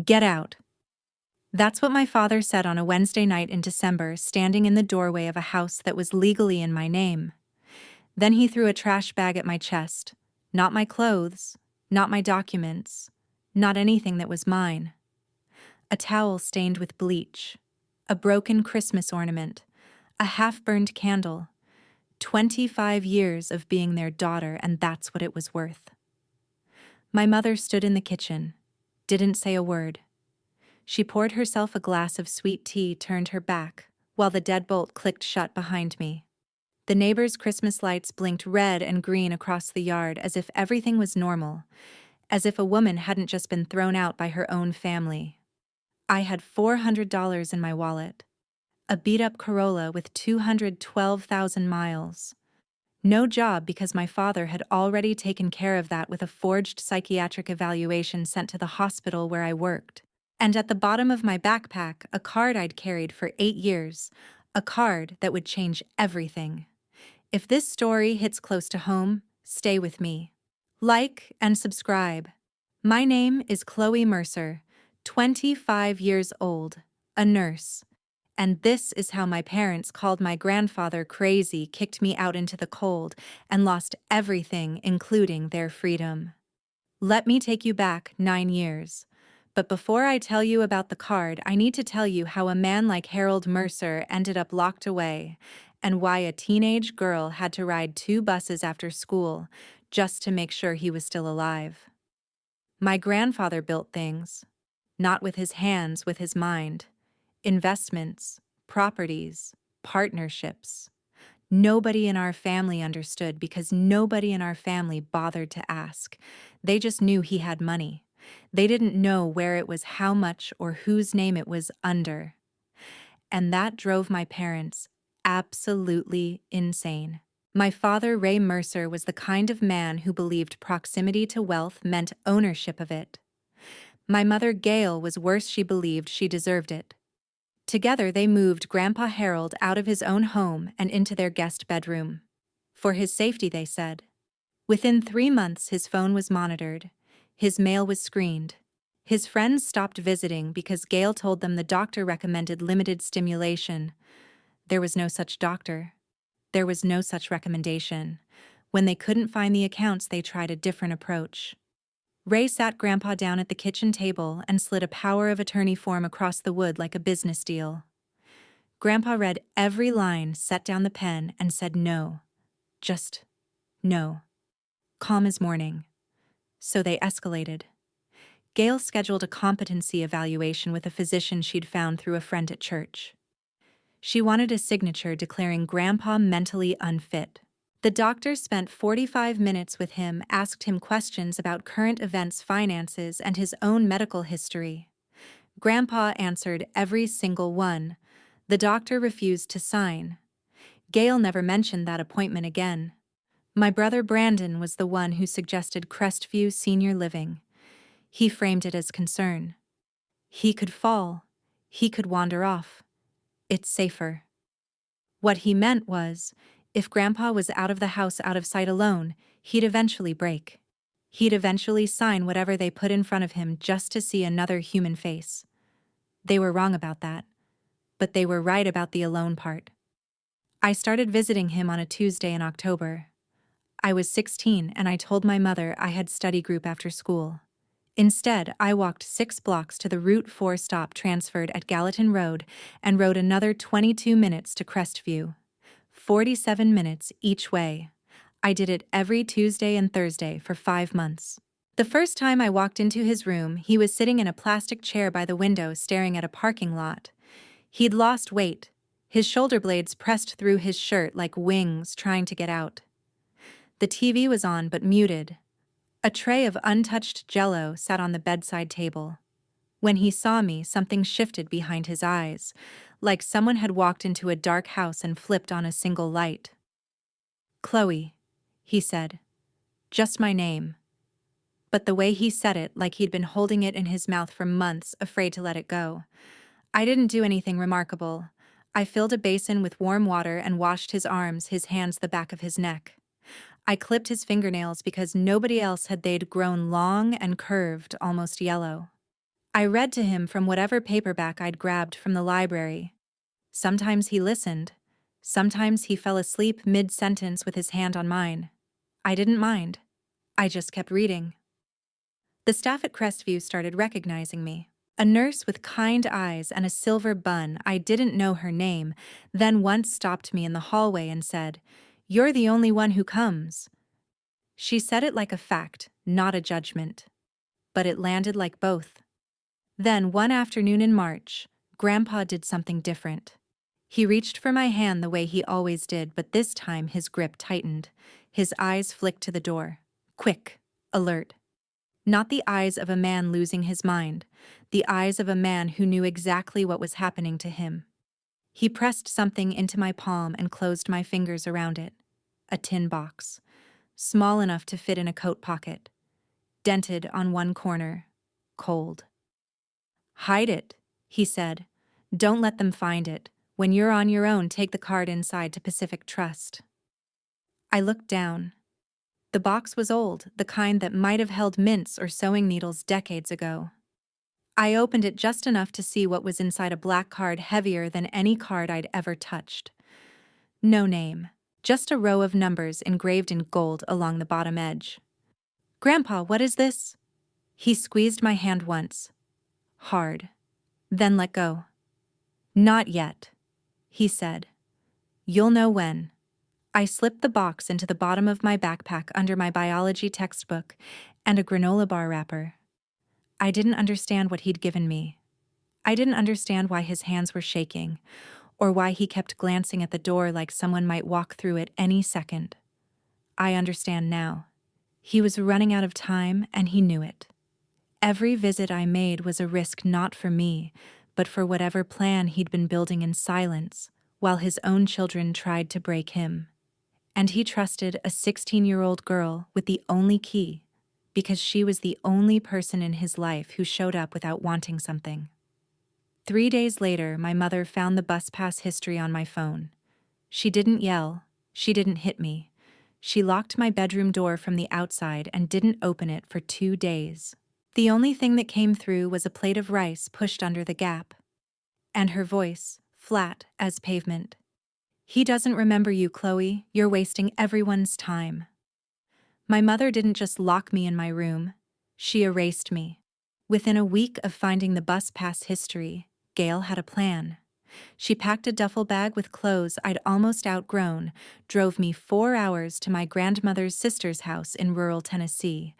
Get out. That's what my father said on a Wednesday night in December, standing in the doorway of a house that was legally in my name. Then he threw a trash bag at my chest. Not my clothes, not my documents, not anything that was mine. A towel stained with bleach, a broken Christmas ornament, a half-burned candle. 25 years of being their daughter, and that's what it was worth. My mother stood in the kitchen, didn't say a word. She poured herself a glass of sweet tea, turned her back, while the deadbolt clicked shut behind me. The neighbors' Christmas lights blinked red and green across the yard as if everything was normal, as if a woman hadn't just been thrown out by her own family. I had $400 in my wallet, a beat-up Corolla with 212,000 miles. No job because my father had already taken care of that with a forged psychiatric evaluation sent to the hospital where I worked. And at the bottom of my backpack, a card I'd carried for 8 years, a card that would change everything. If this story hits close to home, stay with me. Like and subscribe. My name is Chloe Mercer, 25 years old, a nurse. And this is how my parents called my grandfather crazy, kicked me out into the cold, and lost everything, including their freedom. Let me take you back 9 years. But before I tell you about the card, I need to tell you how a man like Harold Mercer ended up locked away, and why a teenage girl had to ride 2 buses after school just to make sure he was still alive. My grandfather built things, not with his hands, with his mind. Investments, properties, partnerships. Nobody in our family understood because nobody in our family bothered to ask. They just knew he had money. They didn't know where it was, how much, or whose name it was under. And that drove my parents absolutely insane. My father, Ray Mercer, was the kind of man who believed proximity to wealth meant ownership of it. My mother, Gail, was worse. She believed she deserved it. Together they moved Grandpa Harold out of his own home and into their guest bedroom. For his safety, they said. Within 3 months, his phone was monitored. His mail was screened. His friends stopped visiting because Gail told them the doctor recommended limited stimulation. There was no such doctor. There was no such recommendation. When they couldn't find the accounts, they tried a different approach. Ray sat Grandpa down at the kitchen table and slid a power of attorney form across the wood like a business deal. Grandpa read every line, set down the pen, and said no. Just no. Calm as morning. So they escalated. Gail scheduled a competency evaluation with a physician she'd found through a friend at church. She wanted a signature declaring Grandpa mentally unfit. The doctor spent 45 minutes with him, asked him questions about current events, finances, and his own medical history. Grandpa answered every single one. The doctor refused to sign. Gail never mentioned that appointment again. My brother Brandon was the one who suggested Crestview Senior Living. He framed it as concern. He could fall. He could wander off. It's safer. What he meant was, if Grandpa was out of the house, out of sight, alone, he'd eventually break. He'd eventually sign whatever they put in front of him just to see another human face. They were wrong about that, but they were right about the alone part. I started visiting him on a Tuesday in October. I was 16 and I told my mother I had study group after school. Instead, I walked 6 blocks to the Route 4 stop, transferred at Gallatin Road, and rode another 22 minutes to Crestview. 47 minutes each way. I did it every Tuesday and Thursday for 5 months. The first time I walked into his room, he was sitting in a plastic chair by the window staring at a parking lot. He'd lost weight. His shoulder blades pressed through his shirt like wings trying to get out. The TV was on but muted. A tray of untouched Jell-O sat on the bedside table. When he saw me, something shifted behind his eyes, like someone had walked into a dark house and flipped on a single light. "Chloe," he said. Just my name. But the way he said it, like he'd been holding it in his mouth for months, afraid to let it go. I didn't do anything remarkable. I filled a basin with warm water and washed his arms, his hands, the back of his neck. I clipped his fingernails because nobody else had. They'd grown long and curved, almost yellow. I read to him from whatever paperback I'd grabbed from the library. Sometimes he listened. Sometimes he fell asleep mid-sentence with his hand on mine. I didn't mind. I just kept reading. The staff at Crestview started recognizing me. A nurse with kind eyes and a silver bun, I didn't know her name, then once stopped me in the hallway and said, "You're the only one who comes." She said it like a fact, not a judgment. But it landed like both. Then one afternoon in March, Grandpa did something different. He reached for my hand the way he always did, but this time his grip tightened. His eyes flicked to the door. Quick, alert. Not the eyes of a man losing his mind, the eyes of a man who knew exactly what was happening to him. He pressed something into my palm and closed my fingers around it. A tin box, small enough to fit in a coat pocket, dented on one corner, cold. "Hide it," he said. "Don't let them find it. When you're on your own, take the card inside to Pacific Trust." I looked down. The box was old, the kind that might have held mints or sewing needles decades ago. I opened it just enough to see what was inside a black card heavier than any card I'd ever touched. No name, just a row of numbers engraved in gold along the bottom edge. "Grandpa, what is this?" He squeezed my hand once. Hard. Then let go. "Not yet," he said. "You'll know when." I slipped the box into the bottom of my backpack under my biology textbook and a granola bar wrapper. I didn't understand what he'd given me. I didn't understand why his hands were shaking, or why he kept glancing at the door like someone might walk through it any second. I understand now. He was running out of time, and he knew it. Every visit I made was a risk not for me, but for whatever plan he'd been building in silence, while his own children tried to break him. And he trusted a 16-year-old girl with the only key, because she was the only person in his life who showed up without wanting something. 3 days later, my mother found the bus pass history on my phone. She didn't yell. She didn't hit me. She locked my bedroom door from the outside and didn't open it for 2 days. The only thing that came through was a plate of rice pushed under the gap. And her voice, flat as pavement. "He doesn't remember you, Chloe. You're wasting everyone's time." My mother didn't just lock me in my room. She erased me. Within a week of finding the bus pass history, Gail had a plan. She packed a duffel bag with clothes I'd almost outgrown, drove me 4 hours to my grandmother's sister's house in rural Tennessee,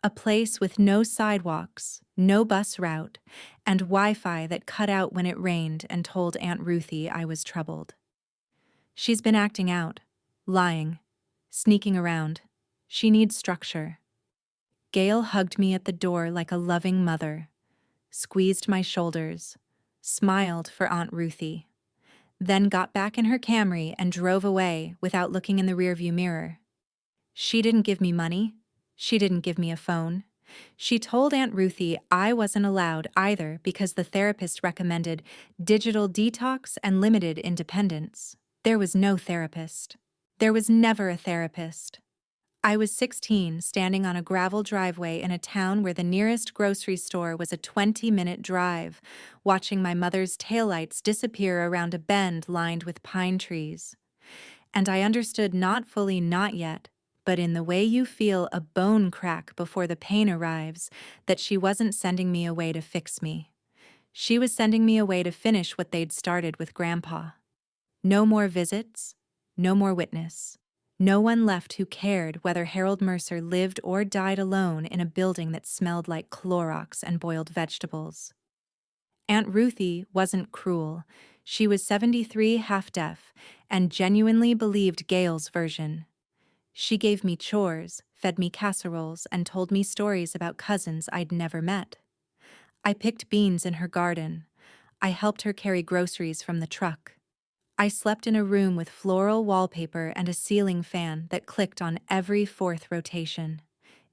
a place with no sidewalks, no bus route, and Wi-Fi that cut out when it rained, and told Aunt Ruthie I was troubled. "She's been acting out, lying, sneaking around. She needs structure." Gail hugged me at the door like a loving mother, squeezed my shoulders, smiled for Aunt Ruthie, then got back in her Camry and drove away without looking in the rearview mirror. She didn't give me money. She didn't give me a phone. She told Aunt Ruthie I wasn't allowed either because the therapist recommended digital detox and limited independence. There was no therapist. There was never a therapist. I was 16, standing on a gravel driveway in a town where the nearest grocery store was a 20-minute drive, watching my mother's taillights disappear around a bend lined with pine trees. And I understood not fully, not yet, but in the way you feel a bone crack before the pain arrives, that she wasn't sending me away to fix me. She was sending me away to finish what they'd started with Grandpa. No more visits, no more witness. No one left who cared whether Harold Mercer lived or died alone in a building that smelled like Clorox and boiled vegetables. Aunt Ruthie wasn't cruel. She was 73, half-deaf, and genuinely believed Gail's version. She gave me chores, fed me casseroles, and told me stories about cousins I'd never met. I picked beans in her garden. I helped her carry groceries from the truck. I slept in a room with floral wallpaper and a ceiling fan that clicked on every 4th rotation.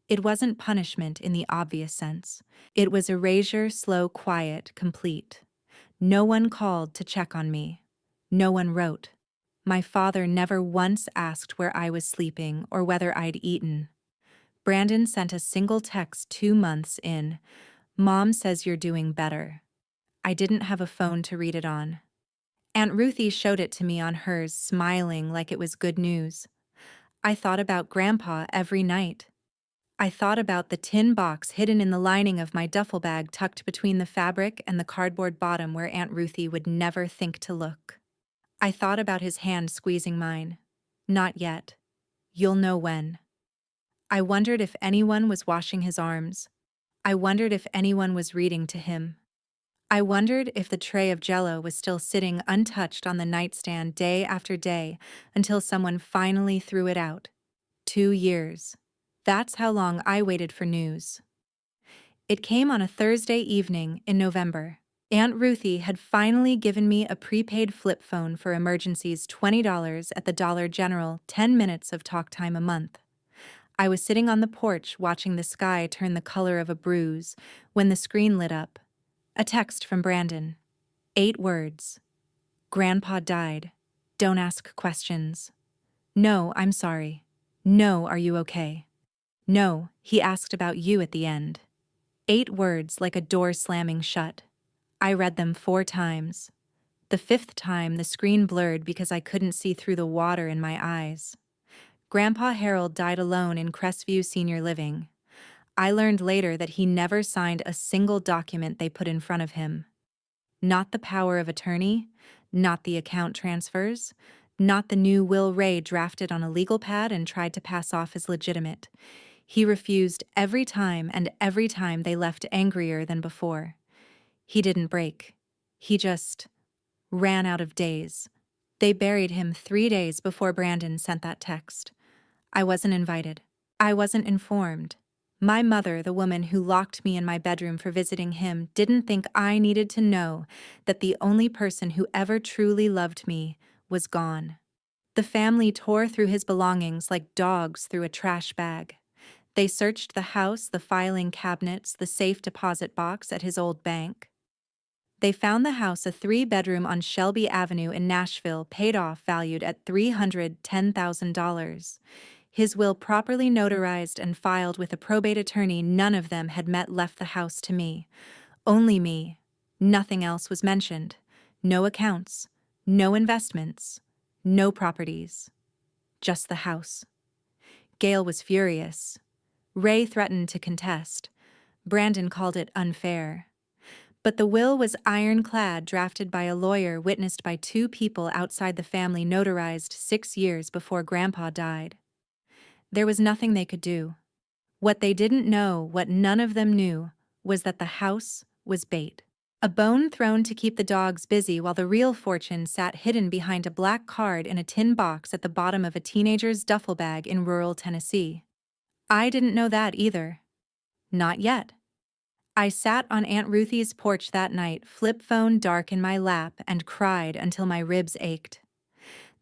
It wasn't punishment in the obvious sense. It was erasure, slow, quiet, complete. No one called to check on me. No one wrote. My father never once asked where I was sleeping or whether I'd eaten. Brandon sent a single text 2 months in. Mom says you're doing better. I didn't have a phone to read it on. Aunt Ruthie showed it to me on hers, smiling like it was good news. I thought about Grandpa every night. I thought about the tin box hidden in the lining of my duffel bag tucked between the fabric and the cardboard bottom where Aunt Ruthie would never think to look. I thought about his hand squeezing mine. Not yet. You'll know when. I wondered if anyone was washing his arms. I wondered if anyone was reading to him. I wondered if the tray of Jell-O was still sitting untouched on the nightstand day after day until someone finally threw it out. 2 years. That's how long I waited for news. It came on a Thursday evening in November. Aunt Ruthie had finally given me a prepaid flip phone for emergencies, $20 at the Dollar General, 10 minutes of talk time a month. I was sitting on the porch watching the sky turn the color of a bruise when the screen lit up. A text from Brandon. 8 words. Grandpa died. Don't ask questions. No, I'm sorry. No, are you okay? No, he asked about you at the end. 8 words like a door slamming shut. I read them 4 times. The 5th time, the screen blurred because I couldn't see through the water in my eyes. Grandpa Harold died alone in Crestview Senior Living. I learned later that he never signed a single document they put in front of him. Not the power of attorney, not the account transfers, not the new will Ray drafted on a legal pad and tried to pass off as legitimate. He refused every time, and every time they left angrier than before. He didn't break. He just ran out of days. They buried him 3 days before Brandon sent that text. I wasn't invited. I wasn't informed. My mother, the woman who locked me in my bedroom for visiting him, didn't think I needed to know that the only person who ever truly loved me was gone. The family tore through his belongings like dogs through a trash bag. They searched the house, the filing cabinets, the safe deposit box at his old bank. They found the house, a 3-bedroom on Shelby Avenue in Nashville, paid off, valued at $310,000. His will properly notarized and filed with a probate attorney. None of them had left the house to me. Only me. Nothing else was mentioned. No accounts. No investments. No properties. Just the house. Gail was furious. Ray threatened to contest. Brandon called it unfair. But the will was ironclad, drafted by a lawyer, witnessed by 2 people outside the family, notarized 6 years before Grandpa died. There was nothing they could do. What they didn't know, what none of them knew, was that the house was bait. A bone thrown to keep the dogs busy while the real fortune sat hidden behind a black card in a tin box at the bottom of a teenager's duffel bag in rural Tennessee. I didn't know that either. Not yet. I sat on Aunt Ruthie's porch that night, flip phone dark in my lap, and cried until my ribs ached.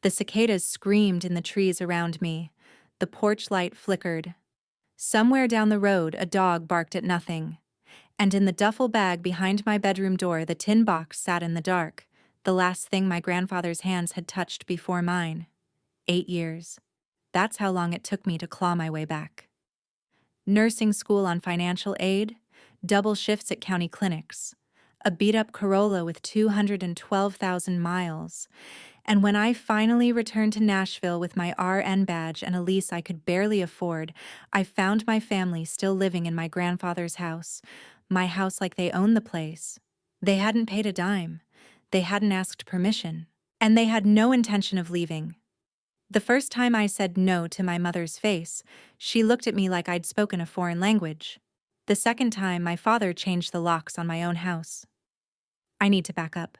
The cicadas screamed in the trees around me. The porch light flickered. Somewhere down the road, a dog barked at nothing. And in the duffel bag behind my bedroom door, the tin box sat in the dark, the last thing my grandfather's hands had touched before mine. 8 years. That's how long it took me to claw my way back. Nursing school on financial aid, double shifts at county clinics, a beat-up Corolla with 212,000 miles, and when I finally returned to Nashville with my RN badge and a lease I could barely afford, I found my family still living in my grandfather's house, my house like they owned the place. They hadn't paid a dime, they hadn't asked permission, and they had no intention of leaving. The first time I said no to my mother's face, she looked at me like I'd spoken a foreign language. The second time, my father changed the locks on my own house. I need to back up.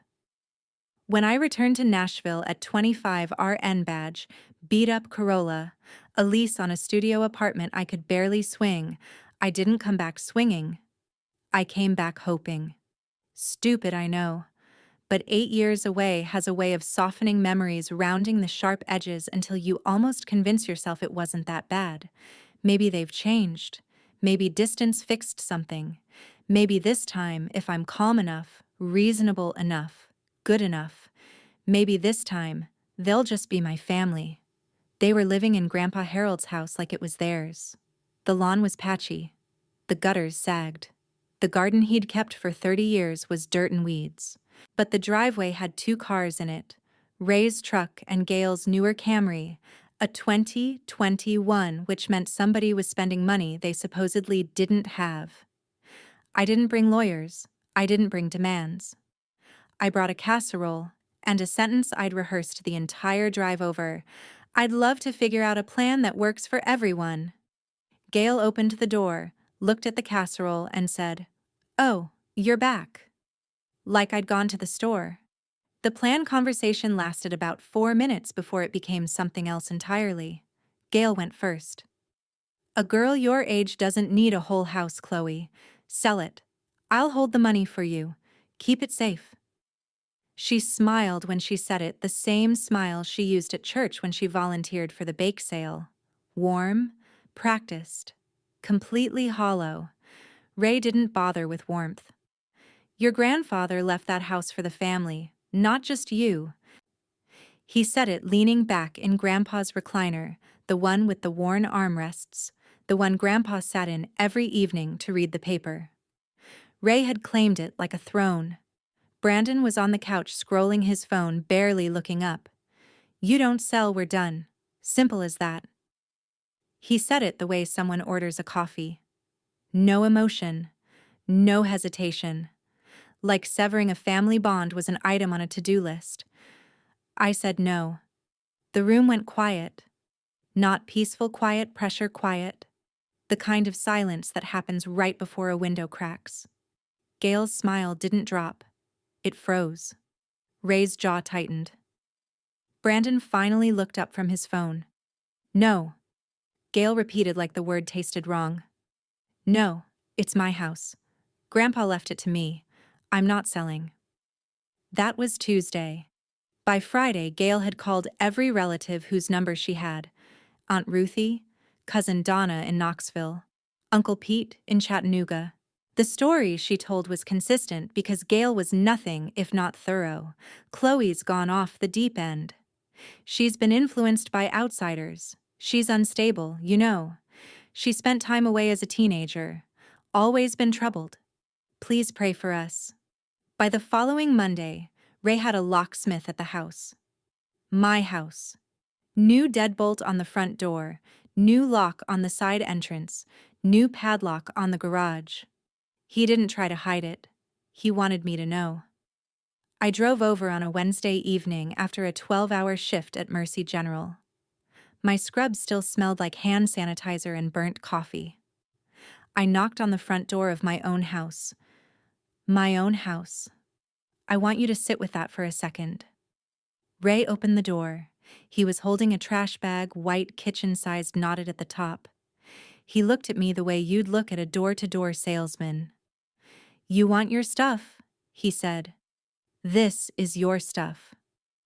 When I returned to Nashville at 25 RN badge, beat-up Corolla, a lease on a studio apartment I could barely swing, I didn't come back swinging. I came back hoping. Stupid, I know. But 8 years away has a way of softening memories, rounding the sharp edges until you almost convince yourself it wasn't that bad. Maybe they've changed. Maybe distance fixed something. Maybe this time, if I'm calm enough, reasonable enough, good enough, maybe this time, they'll just be my family. They were living in Grandpa Harold's house like it was theirs. The lawn was patchy. The gutters sagged. The garden he'd kept for 30 years was dirt and weeds. But the driveway had 2 cars in it, Ray's truck and Gail's newer Camry, a 2021, which meant somebody was spending money they supposedly didn't have. I didn't bring lawyers. I didn't bring demands. I brought a casserole and a sentence I'd rehearsed the entire drive over. I'd love to figure out a plan that works for everyone. Gail opened the door, looked at the casserole, and said, "Oh, you're back." Like I'd gone to the store. The plan conversation lasted about 4 minutes before it became something else entirely. Gail went first. "A girl your age doesn't need a whole house, Chloe. Sell it. I'll hold the money for you. Keep it safe." She smiled when she said it, the same smile she used at church when she volunteered for the bake sale. Warm, practiced, completely hollow. Ray didn't bother with warmth. "Your grandfather left that house for the family, not just you." He said it leaning back in Grandpa's recliner, the one with the worn armrests, the one Grandpa sat in every evening to read the paper. Ray had claimed it like a throne. Brandon was on the couch scrolling his phone, barely looking up. "You don't sell, we're done. Simple as that." He said it the way someone orders a coffee. No emotion, no hesitation. Like severing a family bond was an item on a to-do list. I said no. The room went quiet. Not peaceful quiet, pressure quiet. The kind of silence that happens right before a window cracks. Gail's smile didn't drop. It froze. Ray's jaw tightened. Brandon finally looked up from his phone. "No." Gail repeated like the word tasted wrong. "No, it's my house. Grandpa left it to me. I'm not selling." That was Tuesday. By Friday, Gail had called every relative whose number she had. Aunt Ruthie, Cousin Donna in Knoxville, Uncle Pete in Chattanooga. The story she told was consistent because Gail was nothing if not thorough. Chloe's gone off the deep end. She's been influenced by outsiders. She's unstable, you know. She spent time away as a teenager. Always been troubled. Please pray for us. By the following Monday, Ray had a locksmith at the house. My house. New deadbolt on the front door, new lock on the side entrance, new padlock on the garage. He didn't try to hide it. He wanted me to know. I drove over on a Wednesday evening after a 12-hour shift at Mercy General. My scrub still smelled like hand sanitizer and burnt coffee. I knocked on the front door of my own house. My own house. I want you to sit with that for a second. Ray opened the door. He was holding a trash bag, white, kitchen-sized, knotted at the top. He looked at me the way you'd look at a door-to-door salesman. "You want your stuff," he said. "This is your stuff."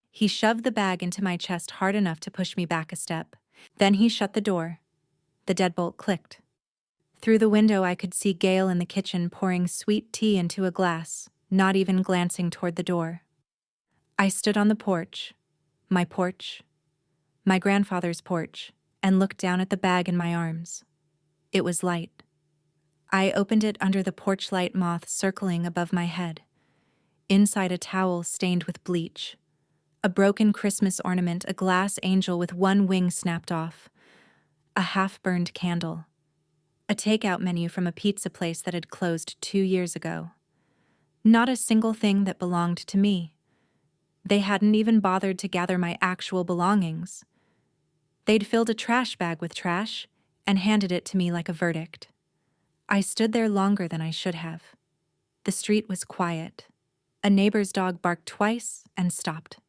He shoved the bag into my chest hard enough to push me back a step. Then he shut the door. The deadbolt clicked. Through the window I could see Gail in the kitchen pouring sweet tea into a glass, not even glancing toward the door. I stood on the porch, my grandfather's porch, and looked down at the bag in my arms. It was light. I opened it under the porch light moth circling above my head. Inside a towel stained with bleach. A broken Christmas ornament, a glass angel with one wing snapped off. A half-burned candle. A takeout menu from a pizza place that had closed 2 years ago. Not a single thing that belonged to me. They hadn't even bothered to gather my actual belongings. They'd filled a trash bag with trash and handed it to me like a verdict. I stood there longer than I should have. The street was quiet. A neighbor's dog barked twice and stopped.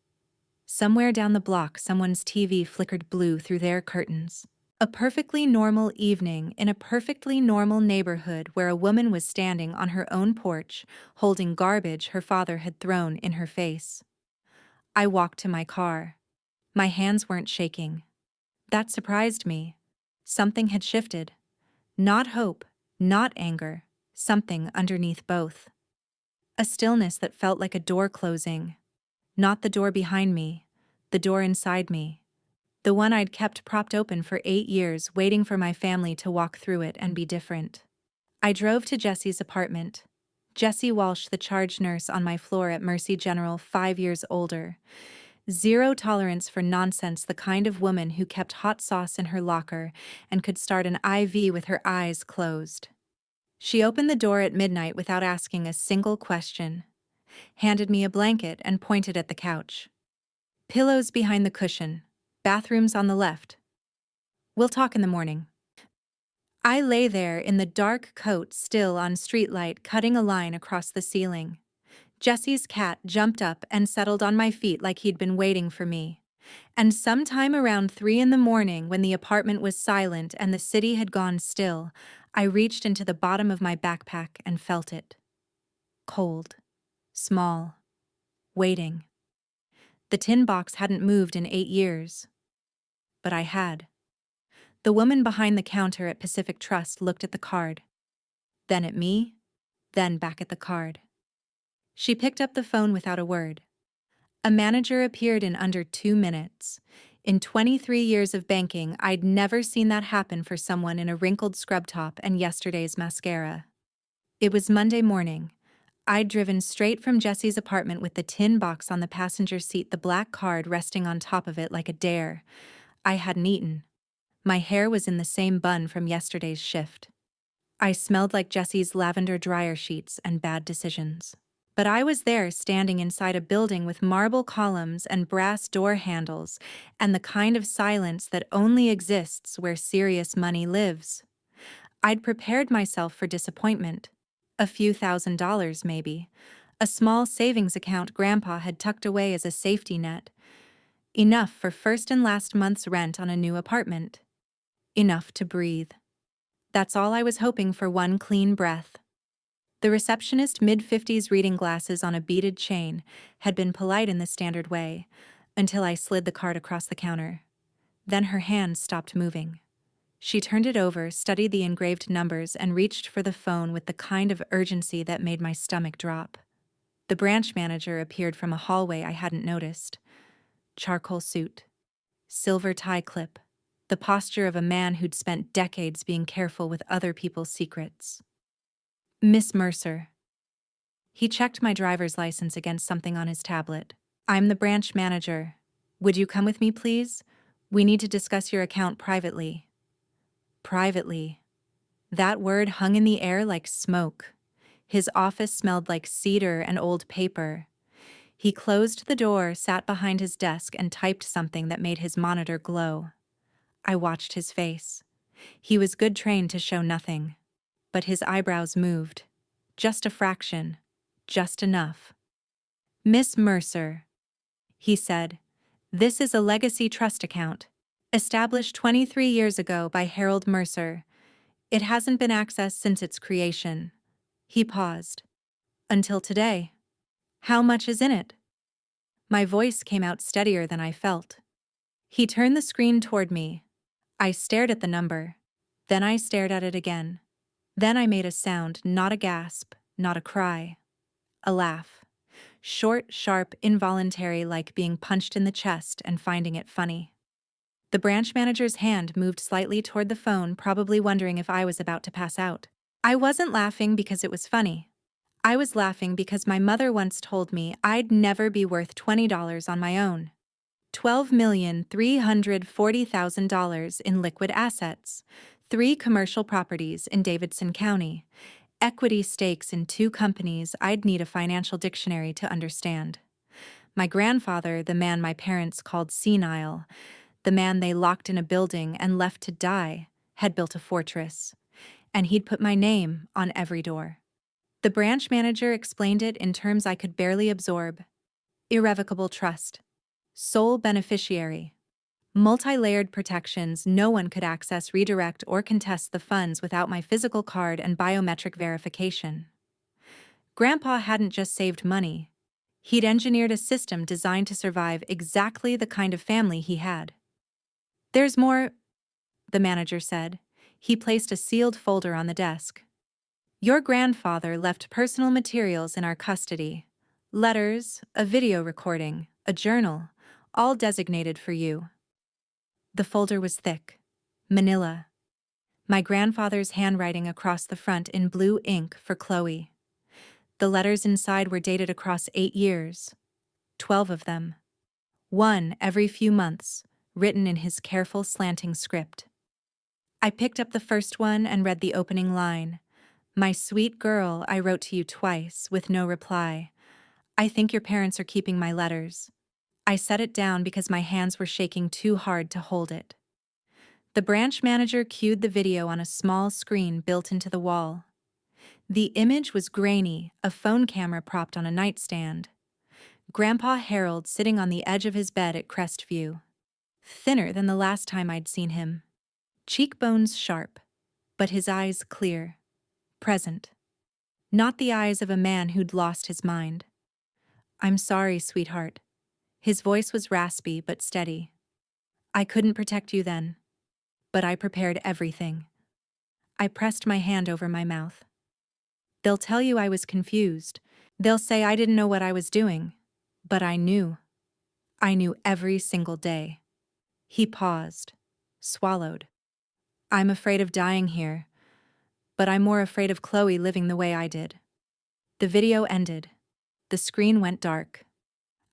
Somewhere down the block, someone's TV flickered blue through their curtains. A perfectly normal evening in a perfectly normal neighborhood where a woman was standing on her own porch, holding garbage her father had thrown in her face. I walked to my car. My hands weren't shaking. That surprised me. Something had shifted. Not hope, not anger, something underneath both. A stillness that felt like a door closing. Not the door behind me, the door inside me. The one I'd kept propped open for 8 years, waiting for my family to walk through it and be different. I drove to Jesse's apartment. Jessie Walsh, the charge nurse on my floor at Mercy General, 5 years older. Zero tolerance for nonsense, the kind of woman who kept hot sauce in her locker and could start an IV with her eyes closed. She opened the door at midnight without asking a single question, handed me a blanket and pointed at the couch. Pillows behind the cushion, bathrooms on the left. We'll talk in the morning. I lay there in the dark coat, still on streetlight, cutting a line across the ceiling. Jesse's cat jumped up and settled on my feet like he'd been waiting for me. And sometime around 3 a.m, when the apartment was silent and the city had gone still, I reached into the bottom of my backpack and felt it. Cold. Small. Waiting. The tin box hadn't moved in 8 years. But I had. The woman behind the counter at Pacific Trust looked at the card. Then at me. Then back at the card. She picked up the phone without a word. A manager appeared in under 2 minutes. In 23 years of banking, I'd never seen that happen for someone in a wrinkled scrub top and yesterday's mascara. It was Monday morning. I'd driven straight from Jesse's apartment with the tin box on the passenger seat, the black card resting on top of it like a dare. I hadn't eaten. My hair was in the same bun from yesterday's shift. I smelled like Jesse's lavender dryer sheets and bad decisions. But I was there, standing inside a building with marble columns and brass door handles, and the kind of silence that only exists where serious money lives. I'd prepared myself for disappointment. A few $1,000s, maybe. A small savings account Grandpa had tucked away as a safety net. Enough for first and last month's rent on a new apartment. Enough to breathe. That's all I was hoping for, one clean breath. The receptionist, mid-50s, reading glasses on a beaded chain, had been polite in the standard way, until I slid the card across the counter. Then her hand stopped moving. She turned it over, studied the engraved numbers, and reached for the phone with the kind of urgency that made my stomach drop. The branch manager appeared from a hallway I hadn't noticed. Charcoal suit. Silver tie clip. The posture of a man who'd spent decades being careful with other people's secrets. Miss Mercer. He checked my driver's license against something on his tablet. I'm the branch manager. Would you come with me, please? We need to discuss your account privately. Privately. That word hung in the air like smoke. His office smelled like cedar and old paper. He closed the door, sat behind his desk, and typed something that made his monitor glow. I watched his face. He was good trained to show nothing. But his eyebrows moved. Just a fraction. Just enough. Miss Mercer, he said, this is a legacy trust account, established 23 years ago by Harold Mercer. It hasn't been accessed since its creation. He paused. Until today. How much is in it? My voice came out steadier than I felt. He turned the screen toward me. I stared at the number. Then I stared at it again. Then I made a sound, not a gasp, not a cry. A laugh. Short, sharp, involuntary, like being punched in the chest and finding it funny. The branch manager's hand moved slightly toward the phone, probably wondering if I was about to pass out. I wasn't laughing because it was funny. I was laughing because my mother once told me I'd never be worth $20 on my own. $12,340,000 in liquid assets. 3 commercial properties in Davidson County. Equity stakes in 2 companies I'd need a financial dictionary to understand. My grandfather, the man my parents called senile, the man they locked in a building and left to die, had built a fortress. And he'd put my name on every door. The branch manager explained it in terms I could barely absorb. Irrevocable trust. Sole beneficiary. Multi-layered protections. No one could access, redirect, or contest the funds without my physical card and biometric verification. Grandpa hadn't just saved money. He'd engineered a system designed to survive exactly the kind of family he had. There's more, the manager said. He placed a sealed folder on the desk. Your grandfather left personal materials in our custody. Letters, a video recording, a journal, all designated for you. The folder was thick. Manila. My grandfather's handwriting across the front in blue ink for Chloe. The letters inside were dated across 8 years, 12 of them. One every few months, written in his careful slanting script. I picked up the first one and read the opening line. "My sweet girl, I wrote to you twice, with no reply. I think your parents are keeping my letters." I set it down because my hands were shaking too hard to hold it. The branch manager cued the video on a small screen built into the wall. The image was grainy, a phone camera propped on a nightstand. Grandpa Harold sitting on the edge of his bed at Crestview. Thinner than the last time I'd seen him. Cheekbones sharp, but his eyes clear, present. Not the eyes of a man who'd lost his mind. "I'm sorry, sweetheart." His voice was raspy but steady. "I couldn't protect you then. But I prepared everything." I pressed my hand over my mouth. "They'll tell you I was confused. They'll say I didn't know what I was doing. But I knew. I knew every single day." He paused, swallowed. "I'm afraid of dying here, but I'm more afraid of Chloe living the way I did." The video ended. The screen went dark.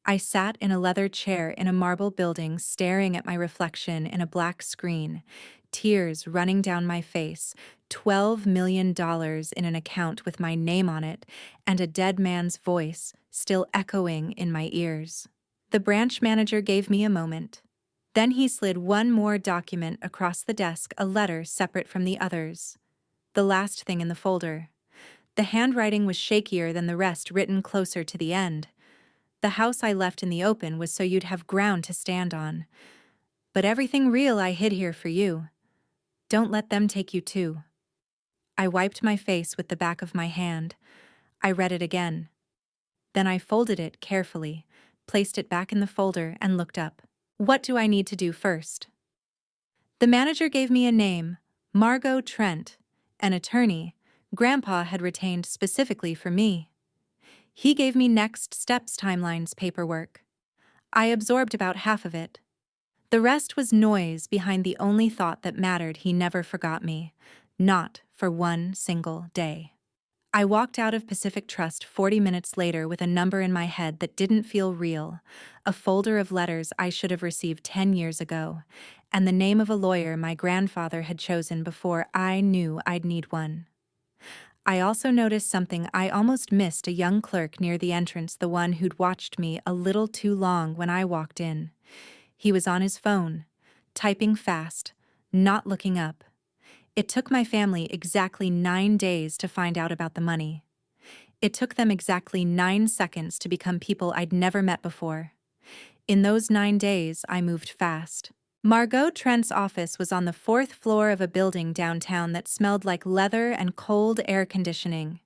I sat in a leather chair in a marble building staring at my reflection in a black screen, tears running down my face, $12 million in an account with my name on it, and a dead man's voice still echoing in my ears. The branch manager gave me a moment. Then he slid one more document across the desk, a letter separate from the others. The last thing in the folder. The handwriting was shakier than the rest, written closer to the end. "The house I left in the open was so you'd have ground to stand on. But everything real I hid here for you. Don't let them take you too." I wiped my face with the back of my hand. I read it again. Then I folded it carefully, placed it back in the folder, and looked up. "What do I need to do first?" The manager gave me a name, Margot Trent, an attorney Grandpa had retained specifically for me. He gave me next steps timelines paperwork. I absorbed about half of it. The rest was noise behind the only thought that mattered. He never forgot me. Not for one single day. I walked out of Pacific Trust 40 minutes later with a number in my head that didn't feel real, a folder of letters I should have received 10 years ago, and the name of a lawyer my grandfather had chosen before I knew I'd need one. I also noticed something I almost missed: a young clerk near the entrance, the one who'd watched me a little too long when I walked in. He was on his phone, typing fast, not looking up. It took my family exactly 9 days to find out about the money. It took them exactly 9 seconds to become people I'd never met before. In those 9 days, I moved fast. Margot Trent's office was on the 4th floor of a building downtown that smelled like leather and cold air conditioning.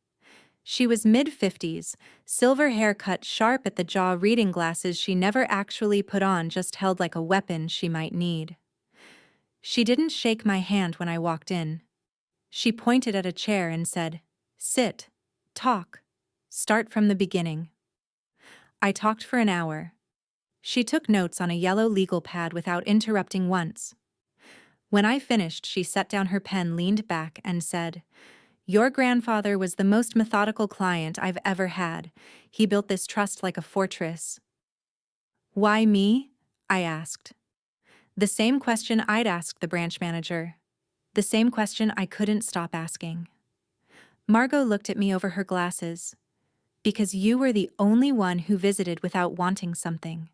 She was mid-50s, silver hair cut sharp at the jaw, reading glasses she never actually put on, just held like a weapon she might need. She didn't shake my hand when I walked in. She pointed at a chair and said, "Sit, talk, start from the beginning." I talked for an hour. She took notes on a yellow legal pad without interrupting once. When I finished, she set down her pen, leaned back, and said, "Your grandfather was the most methodical client I've ever had. He built this trust like a fortress." "Why me?" I asked. The same question I'd asked the branch manager. The same question I couldn't stop asking. Margot looked at me over her glasses. "Because you were the only one who visited without wanting something."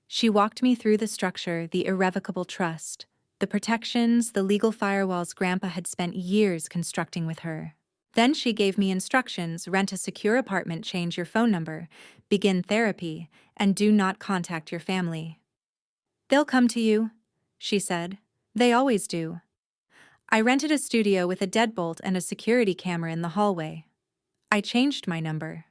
She walked me through the structure, the irrevocable trust, the protections, the legal firewalls Grandpa had spent years constructing with her. Then she gave me instructions: rent a secure apartment, change your phone number, begin therapy, and do not contact your family. "They'll come to you," she said. "They always do." I rented a studio with a deadbolt and a security camera in the hallway. I changed my number.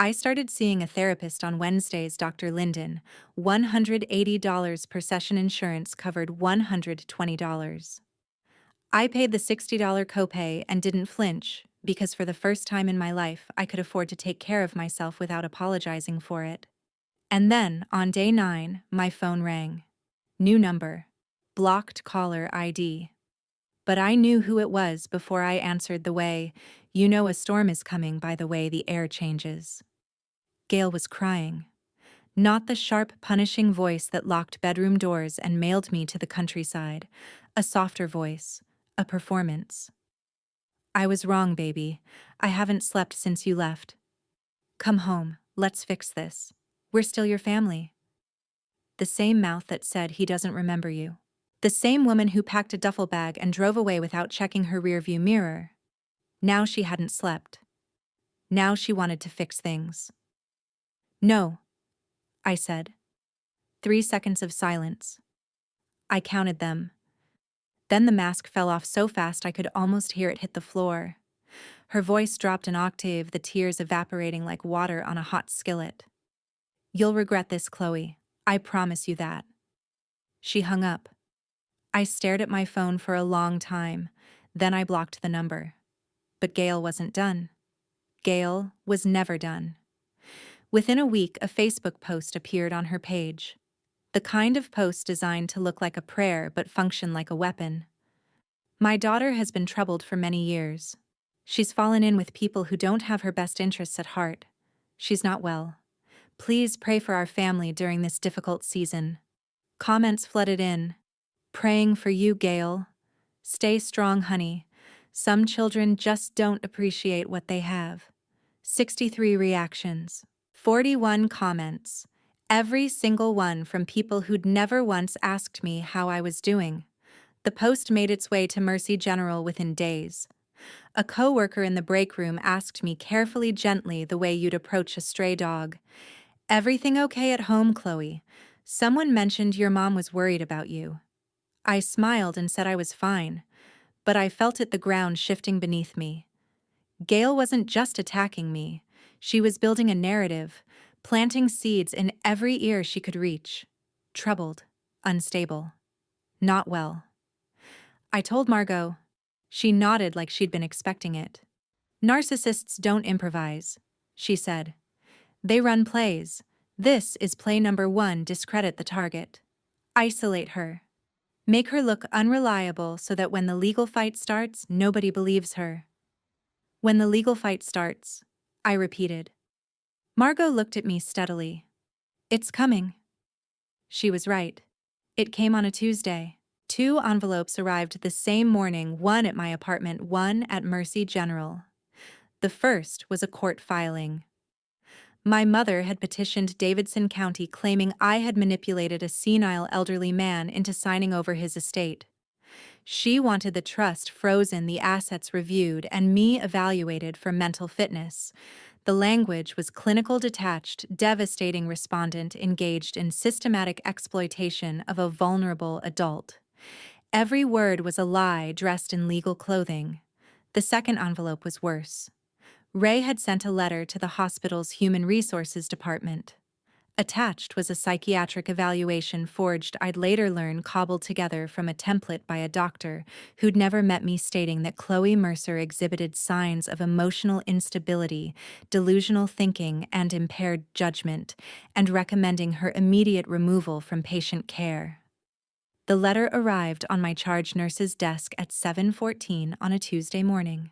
I started seeing a therapist on Wednesdays, Dr. Linden, $180 per session, insurance covered $120. I paid the $60 copay and didn't flinch, because for the first time in my life I could afford to take care of myself without apologizing for it. And then, on day 9, my phone rang. New number. Blocked caller ID. But I knew who it was before I answered the way, "You know a storm is coming by the way the air changes." Gail was crying. Not the sharp, punishing voice that locked bedroom doors and mailed me to the countryside. A softer voice. A performance. "I was wrong, baby. I haven't slept since you left. Come home, let's fix this. We're still your family." The same mouth that said he doesn't remember you. The same woman who packed a duffel bag and drove away without checking her rearview mirror. Now she hadn't slept. Now she wanted to fix things. "No," I said. 3 seconds of silence. I counted them. Then the mask fell off so fast I could almost hear it hit the floor. Her voice dropped an octave, the tears evaporating like water on a hot skillet. "You'll regret this, Chloe. I promise you that." She hung up. I stared at my phone for a long time, then I blocked the number. But Gail wasn't done. Gail was never done. Within a week, a Facebook post appeared on her page. The kind of post designed to look like a prayer but function like a weapon. "My daughter has been troubled for many years. She's fallen in with people who don't have her best interests at heart. She's not well. Please pray for our family during this difficult season." Comments flooded in. "Praying for you, Gail. Stay strong, honey. Some children just don't appreciate what they have." 63 reactions. 41 comments. Every single one from people who'd never once asked me how I was doing. The post made its way to Mercy General within days. A coworker in the break room asked me carefully, gently, the way you'd approach a stray dog. "Everything okay at home, Chloe? Someone mentioned your mom was worried about you." I smiled and said I was fine, but I felt the ground shifting beneath me. Gail wasn't just attacking me. She was building a narrative, planting seeds in every ear she could reach. Troubled, unstable, not well. I told Margot. She nodded like she'd been expecting it. "Narcissists don't improvise," she said. "They run plays. This is play number 1, discredit the target. Isolate her. Make her look unreliable so that when the legal fight starts, nobody believes her." "When the legal fight starts," I repeated. Margot looked at me steadily. "It's coming." She was right. It came on a Tuesday. 2 envelopes arrived the same morning, one at my apartment, one at Mercy General. The first was a court filing. My mother had petitioned Davidson County claiming I had manipulated a senile elderly man into signing over his estate. She wanted the trust frozen, the assets reviewed, and me evaluated for mental fitness. The language was clinical, detached, devastating. Respondent engaged in systematic exploitation of a vulnerable adult. Every word was a lie dressed in legal clothing. The second envelope was worse. Ray had sent a letter to the hospital's Human Resources Department. Attached was a psychiatric evaluation forged, I'd later learn cobbled together from a template by a doctor who'd never met me, stating that Chloe Mercer exhibited signs of emotional instability, delusional thinking, and impaired judgment, and recommending her immediate removal from patient care. The letter arrived on my charge nurse's desk at 7:14 on a Tuesday morning.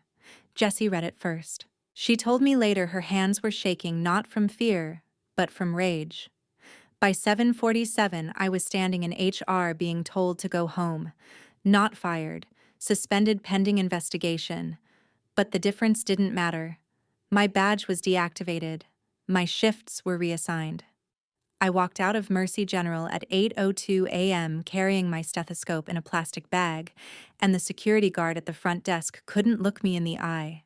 Jessie read it first. She told me later her hands were shaking not from fear, but from rage. By 7:47, I was standing in HR being told to go home. Not fired, suspended pending investigation. But the difference didn't matter. My badge was deactivated. My shifts were reassigned. I walked out of Mercy General at 8:02 a.m. carrying my stethoscope in a plastic bag, and the security guard at the front desk couldn't look me in the eye.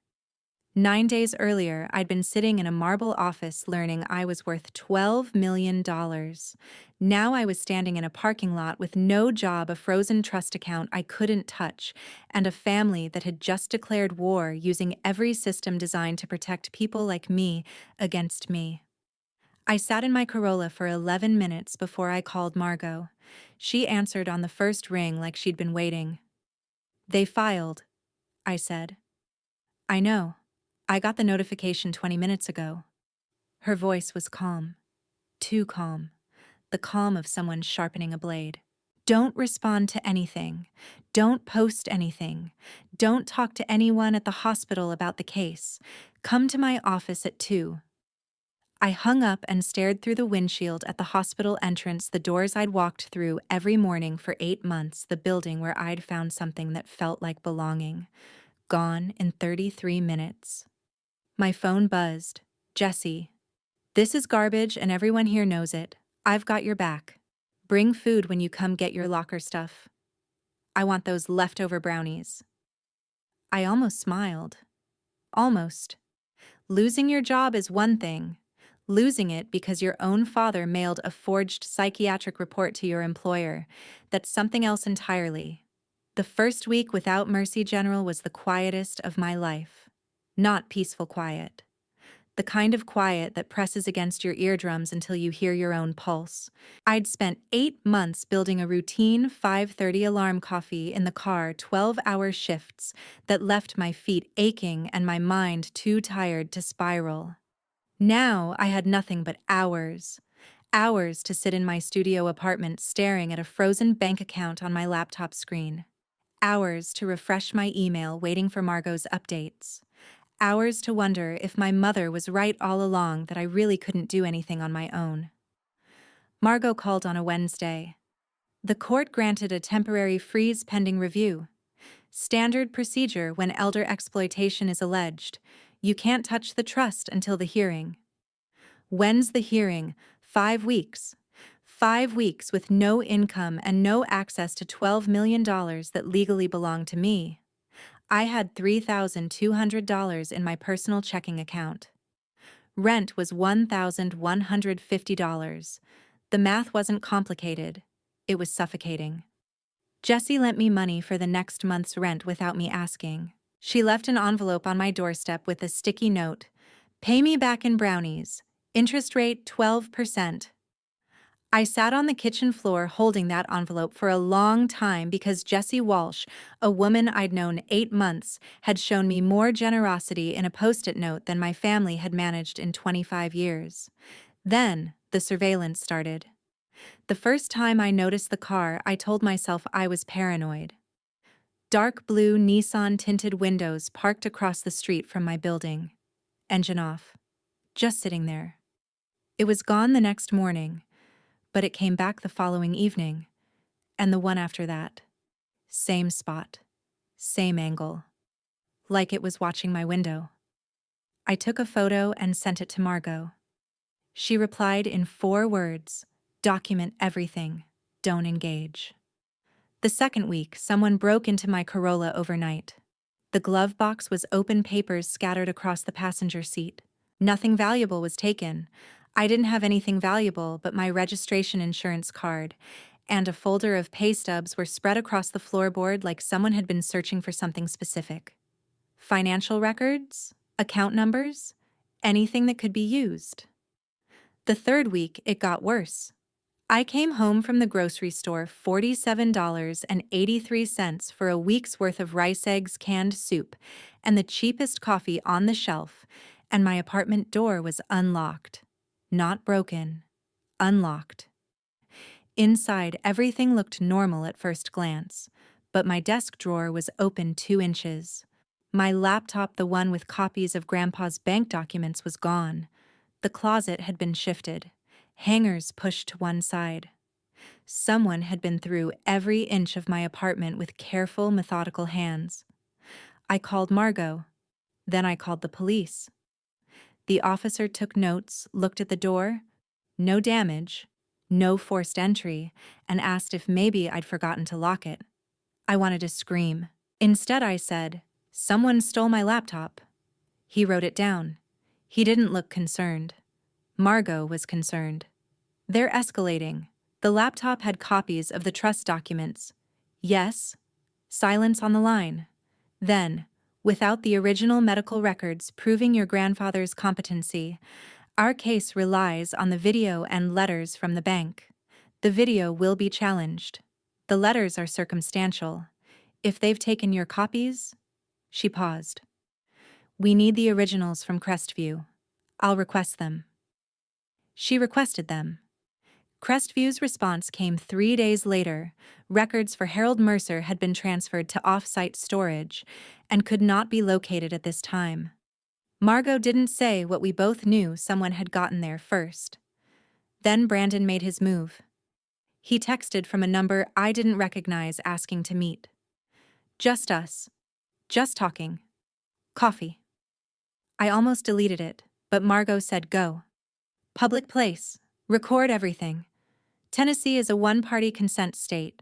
9 days earlier, I'd been sitting in a marble office learning I was worth $12 million. Now I was standing in a parking lot with no job, a frozen trust account I couldn't touch, and a family that had just declared war, using every system designed to protect people like me against me. I sat in my Corolla for 11 minutes before I called Margot. She answered on the first ring like she'd been waiting. "They filed," I said. "I know. I got the notification 20 minutes ago." Her voice was calm. Too calm. The calm of someone sharpening a blade. Don't respond to anything. Don't post anything. Don't talk to anyone at the hospital about the case. Come to my office at 2. I hung up and stared through the windshield at the hospital entrance, the doors I'd walked through every morning for 8 months, the building where I'd found something that felt like belonging. Gone in 33 minutes. My phone buzzed. Jesse. This is garbage and everyone here knows it. I've got your back. Bring food when you come get your locker stuff. I want those leftover brownies. I almost smiled. Almost. Losing your job is one thing. Losing it because your own father mailed a forged psychiatric report to your employer, that's something else entirely. The first week without Mercy General was the quietest of my life. Not peaceful quiet. The kind of quiet that presses against your eardrums until you hear your own pulse. I'd spent 8 months building a routine 5:30 alarm coffee in the car, 12-hour shifts that left my feet aching and my mind too tired to spiral. Now I had nothing but hours. Hours to sit in my studio apartment staring at a frozen bank account on my laptop screen. Hours to refresh my email waiting for Margot's updates. Hours to wonder if my mother was right all along, that I really couldn't do anything on my own. Margot called on a Wednesday. The court granted a temporary freeze pending review. Standard procedure when elder exploitation is alleged. You can't touch the trust until the hearing. When's the hearing? 5 weeks. 5 weeks with no income and no access to $12 million that legally belonged to me. I had $3,200 in my personal checking account. Rent was $1,150. The math wasn't complicated. It was suffocating. Jessie lent me money for the next month's rent without me asking. She left an envelope on my doorstep with a sticky note. Pay me back in brownies. Interest rate 12%. I sat on the kitchen floor holding that envelope for a long time because Jessie Walsh, a woman I'd known 8 months, had shown me more generosity in a Post-it note than my family had managed in 25 years. Then, the surveillance started. The first time I noticed the car, I told myself I was paranoid. Dark blue Nissan-tinted windows parked across the street from my building. Engine off. Just sitting there. It was gone the next morning. But it came back the following evening, and the one after that. Same spot, same angle, like it was watching my window. I took a photo and sent it to Margot. She replied in 4 words, document everything, don't engage. The second week, someone broke into my Corolla overnight. The glove box was open, papers scattered across the passenger seat. Nothing valuable was taken. I didn't have anything valuable but my registration insurance card, and a folder of pay stubs were spread across the floorboard like someone had been searching for something specific. Financial records? Account numbers? Anything that could be used. The third week, it got worse. I came home from the grocery store $47.83 for a week's worth of rice, eggs, canned soup, and the cheapest coffee on the shelf, and my apartment door was unlocked. Not broken. Unlocked. Inside, everything looked normal at first glance, but my desk drawer was open 2 inches. My laptop, the one with copies of Grandpa's bank documents, was gone. The closet had been shifted. Hangers pushed to one side. Someone had been through every inch of my apartment with careful, methodical hands. I called Margot. Then I called the police. The officer took notes, looked at the door, no damage, no forced entry, and asked if maybe I'd forgotten to lock it. I wanted to scream. Instead, I said, "Someone stole my laptop." He wrote it down. He didn't look concerned. Margot was concerned. They're escalating. The laptop had copies of the trust documents. Yes. Silence on the line. Then, without the original medical records proving your grandfather's competency, our case relies on the video and letters from the bank. The video will be challenged. The letters are circumstantial. If they've taken your copies... She paused. We need the originals from Crestview. I'll request them. She requested them. Crestview's response came 3 days later. Records for Harold Mercer had been transferred to off-site storage and could not be located at this time. Margot didn't say what we both knew: someone had gotten there first. Then Brandon made his move. He texted from a number I didn't recognize, asking to meet. Just us. Just talking. Coffee. I almost deleted it, but Margot said go. Public place. Record everything. Tennessee is a one-party consent state.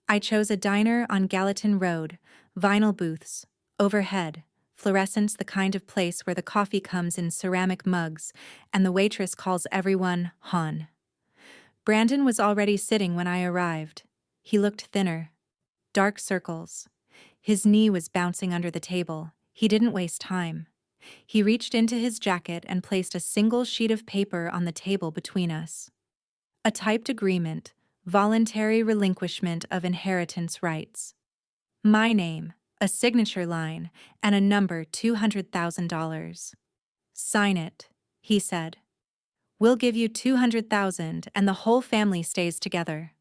I chose a diner on Gallatin Road, vinyl booths, overhead, fluorescence, the kind of place where the coffee comes in ceramic mugs and the waitress calls everyone Hon. Brandon was already sitting when I arrived. He looked thinner. Dark circles. His knee was bouncing under the table. He didn't waste time. He reached into his jacket and placed a single sheet of paper on the table between us. A typed agreement, voluntary relinquishment of inheritance rights. My name, a signature line, and a number: $200,000. Sign it, he said. We'll give you $200,000 and the whole family stays together.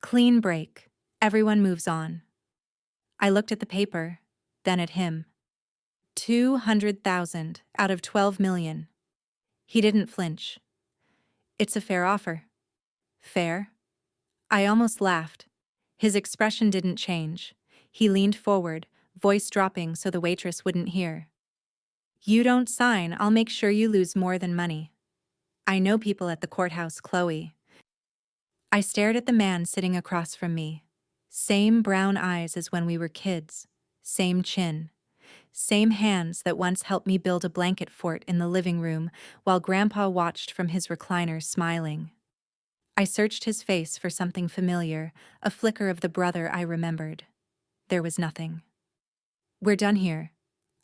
Clean break. Everyone moves on. I looked at the paper, then at him. 200,000 out of 12 million. He didn't flinch. It's a fair offer. Fair? I almost laughed. His expression didn't change. He leaned forward, voice dropping so the waitress wouldn't hear. You don't sign, I'll make sure you lose more than money. I know people at the courthouse, Chloe. I stared at the man sitting across from me. Same brown eyes as when we were kids. Same chin. Same hands that once helped me build a blanket fort in the living room while Grandpa watched from his recliner, smiling. I searched his face for something familiar, a flicker of the brother I remembered. There was nothing. We're done here,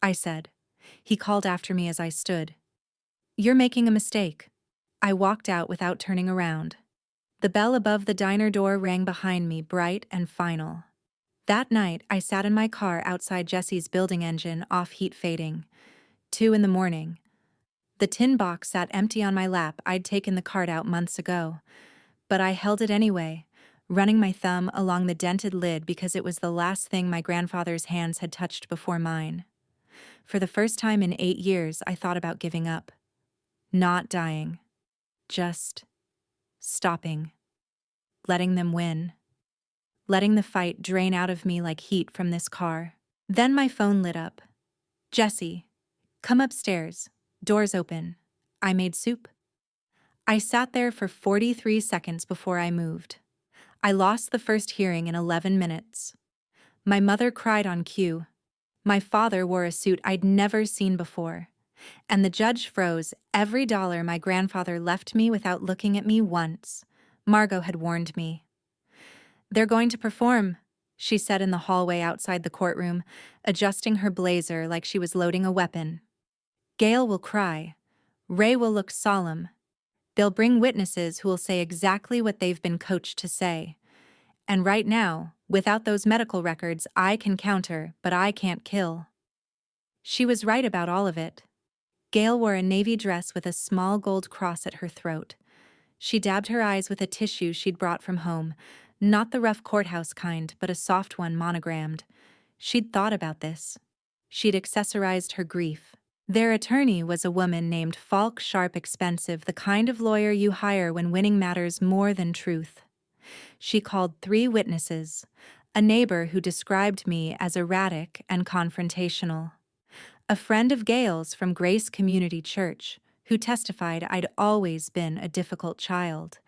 I said. He called after me as I stood. You're making a mistake. I walked out without turning around. The bell above the diner door rang behind me, bright and final. That night, I sat in my car outside Jesse's building, engine off, heat fading. 2 a.m. The tin box sat empty on my lap. I'd taken the card out months ago. But I held it anyway, running my thumb along the dented lid because it was the last thing my grandfather's hands had touched before mine. For the first time in 8 years, I thought about giving up. Not dying. Just stopping. Letting them win. Letting the fight drain out of me like heat from this car. Then my phone lit up. Jesse, come upstairs. Doors open. I made soup. I sat there for 43 seconds before I moved. I lost the first hearing in 11 minutes. My mother cried on cue. My father wore a suit I'd never seen before. And the judge froze every dollar my grandfather left me without looking at me once. Margot had warned me. They're going to perform, she said in the hallway outside the courtroom, adjusting her blazer like she was loading a weapon. Gail will cry. Ray will look solemn. They'll bring witnesses who will say exactly what they've been coached to say. And right now, without those medical records, I can counter, but I can't kill. She was right about all of it. Gail wore a navy dress with a small gold cross at her throat. She dabbed her eyes with a tissue she'd brought from home, not the rough courthouse kind, but a soft one monogrammed. She'd thought about this. She'd accessorized her grief. Their attorney was a woman named Falk, sharp, expensive, the kind of lawyer you hire when winning matters more than truth. She called 3 witnesses, a neighbor who described me as erratic and confrontational, a friend of Gail's from Grace Community Church, who testified I'd always been a difficult child,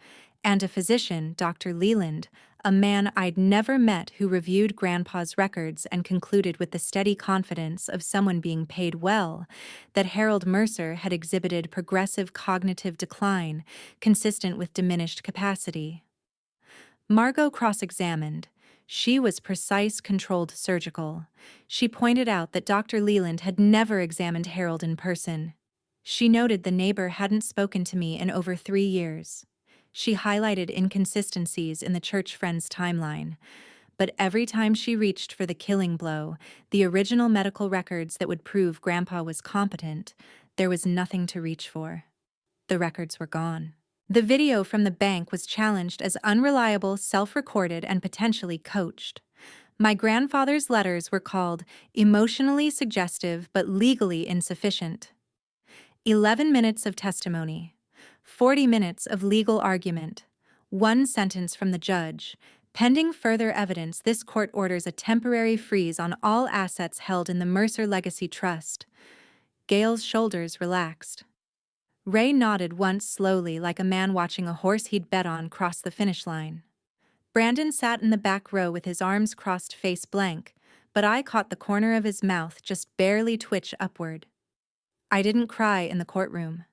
and a physician, Dr. Leland, a man I'd never met who reviewed Grandpa's records and concluded with the steady confidence of someone being paid well that Harold Mercer had exhibited progressive cognitive decline consistent with diminished capacity. Margot cross-examined. She was precise, controlled, surgical. She pointed out that Dr. Leland had never examined Harold in person. She noted the neighbor hadn't spoken to me in over 3 years. She highlighted inconsistencies in the church friend's timeline, but every time she reached for the killing blow, the original medical records that would prove Grandpa was competent, there was nothing to reach for. The records were gone. The video from the bank was challenged as unreliable, self-recorded, and potentially coached. My grandfather's letters were called emotionally suggestive but legally insufficient. 11 minutes of testimony, 40 minutes of legal argument, one sentence from the judge. Pending further evidence, this court orders a temporary freeze on all assets held in the Mercer Legacy Trust. Gail's shoulders relaxed. Ray nodded once slowly, like a man watching a horse he'd bet on cross the finish line. Brandon sat in the back row with his arms crossed, face blank, but I caught the corner of his mouth just barely twitch upward. I didn't cry in the courtroom.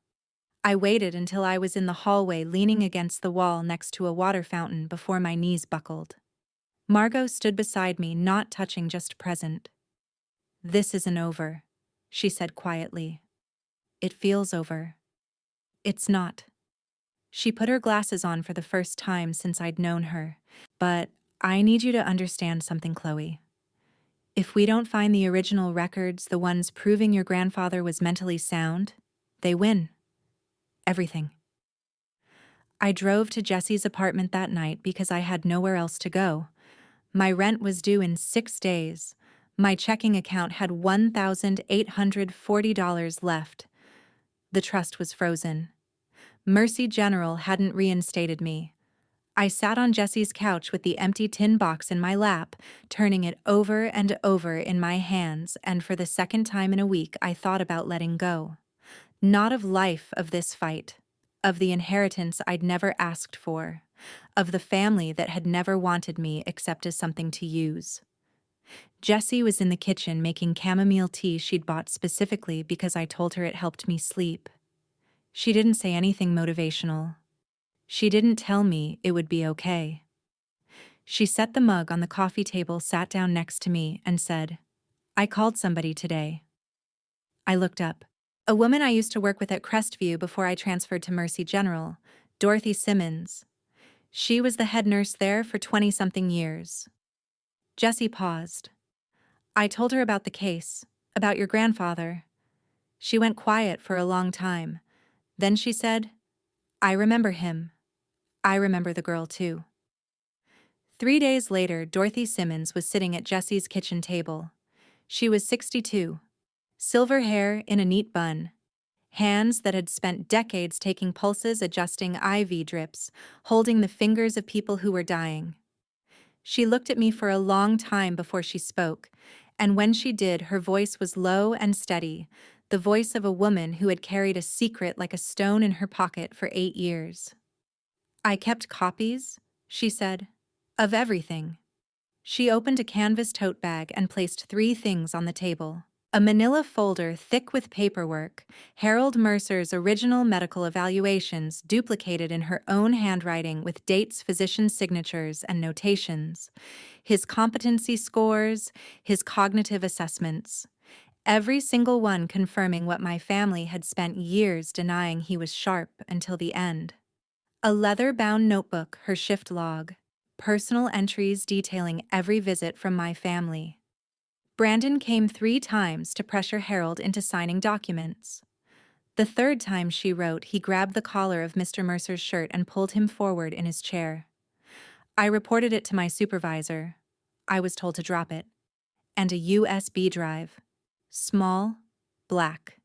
I waited until I was in the hallway, leaning against the wall next to a water fountain before my knees buckled. Margot stood beside me, not touching, just present. "This isn't over," she said quietly. "It feels over." "It's not." She put her glasses on for the first time since I'd known her. "But I need you to understand something, Chloe. If we don't find the original records, the ones proving your grandfather was mentally sound, they win. Everything." I drove to Jesse's apartment that night because I had nowhere else to go. My rent was due in 6 days. My checking account had $1,840 left. The trust was frozen. Mercy General hadn't reinstated me. I sat on Jesse's couch with the empty tin box in my lap, turning it over and over in my hands, and for the second time in a week I thought about letting go. Not of life, of this fight. Of the inheritance I'd never asked for. Of the family that had never wanted me except as something to use. Jessie was in the kitchen making chamomile tea she'd bought specifically because I told her it helped me sleep. She didn't say anything motivational. She didn't tell me it would be okay. She set the mug on the coffee table, sat down next to me, and said, "I called somebody today." I looked up. A woman I used to work with at Crestview before I transferred to Mercy General, Dorothy Simmons. She was the head nurse there for 20-something years. Jessie paused. "I told her about the case, about your grandfather." She went quiet for a long time. Then she said, "I remember him. I remember the girl too." 3 days later, Dorothy Simmons was sitting at Jesse's kitchen table. She was 62. Silver hair in a neat bun. Hands that had spent decades taking pulses, adjusting IV drips, holding the fingers of people who were dying. She looked at me for a long time before she spoke, and when she did, her voice was low and steady, the voice of a woman who had carried a secret like a stone in her pocket for 8 years. "I kept copies," she said, "of everything." She opened a canvas tote bag and placed 3 things on the table. A manila folder thick with paperwork, Harold Mercer's original medical evaluations duplicated in her own handwriting with dates, physician signatures, and notations, his competency scores, his cognitive assessments, every single one confirming what my family had spent years denying: he was sharp until the end. A leather-bound notebook, her shift log, personal entries detailing every visit from my family. Brandon came 3 times to pressure Harold into signing documents. The 3rd time, she wrote, he grabbed the collar of Mr. Mercer's shirt and pulled him forward in his chair. I reported it to my supervisor. I was told to drop it. And a USB drive. Small, black.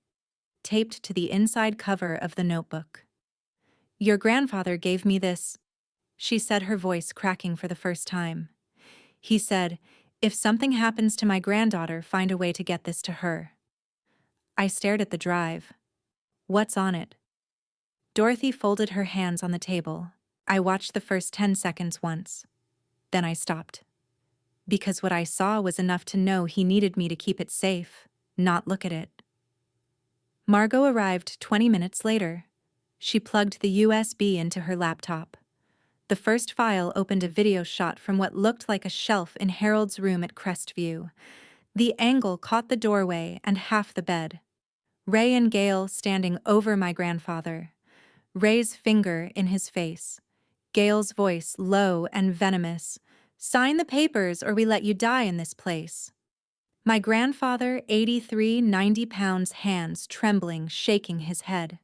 Taped to the inside cover of the notebook. "Your grandfather gave me this," she said, her voice cracking for the first time. "He said, if something happens to my granddaughter, find a way to get this to her." I stared at the drive. "What's on it?" Dorothy folded her hands on the table. I watched the first 10 seconds once. Then I stopped. Because what I saw was enough to know he needed me to keep it safe, not look at it. Margot arrived 20 minutes later. She plugged the USB into her laptop. The first file opened a video shot from what looked like a shelf in Harold's room at Crestview. The angle caught the doorway and half the bed. Ray and Gail standing over my grandfather. Ray's finger in his face. Gail's voice low and venomous. "Sign the papers or we let you die in this place." My grandfather, 83, 90 pounds, hands trembling, shaking his head.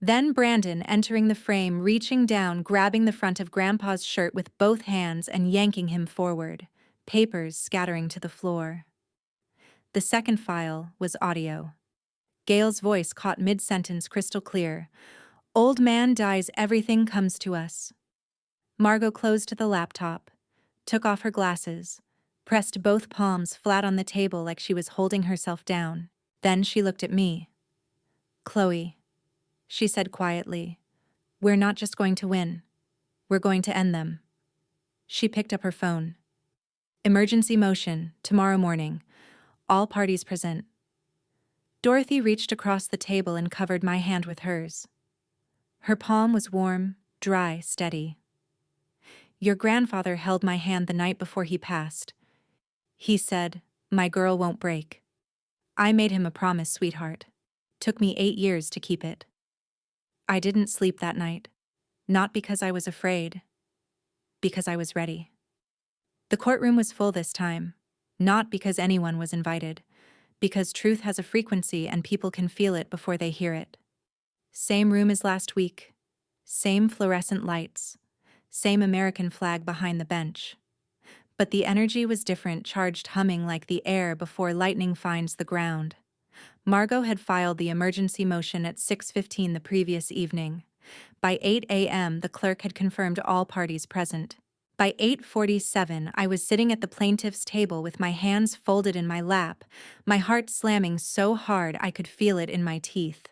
Then Brandon entering the frame, reaching down, grabbing the front of Grandpa's shirt with both hands and yanking him forward, papers scattering to the floor. The second file was audio. Gail's voice caught mid-sentence crystal clear. "Old man dies, everything comes to us." Margot closed the laptop, took off her glasses, pressed both palms flat on the table like she was holding herself down. Then she looked at me. "Chloe," she said quietly, "we're not just going to win. We're going to end them." She picked up her phone. "Emergency motion, tomorrow morning. All parties present." Dorothy reached across the table and covered my hand with hers. Her palm was warm, dry, steady. "Your grandfather held my hand the night before he passed. He said, 'My girl won't break.' I made him a promise, sweetheart. Took me 8 years to keep it. I didn't sleep that night. Not because I was afraid. Because I was ready." The courtroom was full this time. Not because anyone was invited. Because truth has a frequency and people can feel it before they hear it. Same room as last week. Same fluorescent lights. Same American flag behind the bench. But the energy was different, charged, humming like the air before lightning finds the ground. Margot had filed the emergency motion at 6:15 the previous evening. By 8 a.m., the clerk had confirmed all parties present. By 8:47, I was sitting at the plaintiff's table with my hands folded in my lap, my heart slamming so hard I could feel it in my teeth.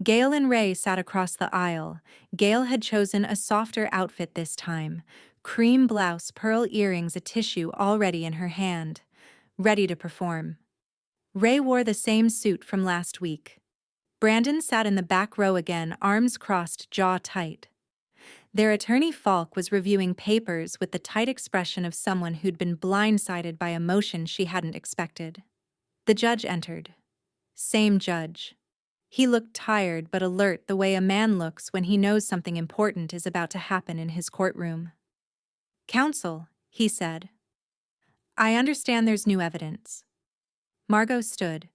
Gail and Ray sat across the aisle. Gail had chosen a softer outfit this time. Cream blouse, pearl earrings, a tissue already in her hand. Ready to perform. Ray wore the same suit from last week. Brandon sat in the back row again, arms crossed, jaw tight. Their attorney Falk was reviewing papers with the tight expression of someone who'd been blindsided by emotion she hadn't expected. The judge entered. Same judge. He looked tired but alert, the way a man looks when he knows something important is about to happen in his courtroom. "Counsel," he said. "I understand there's new evidence." Margot stood.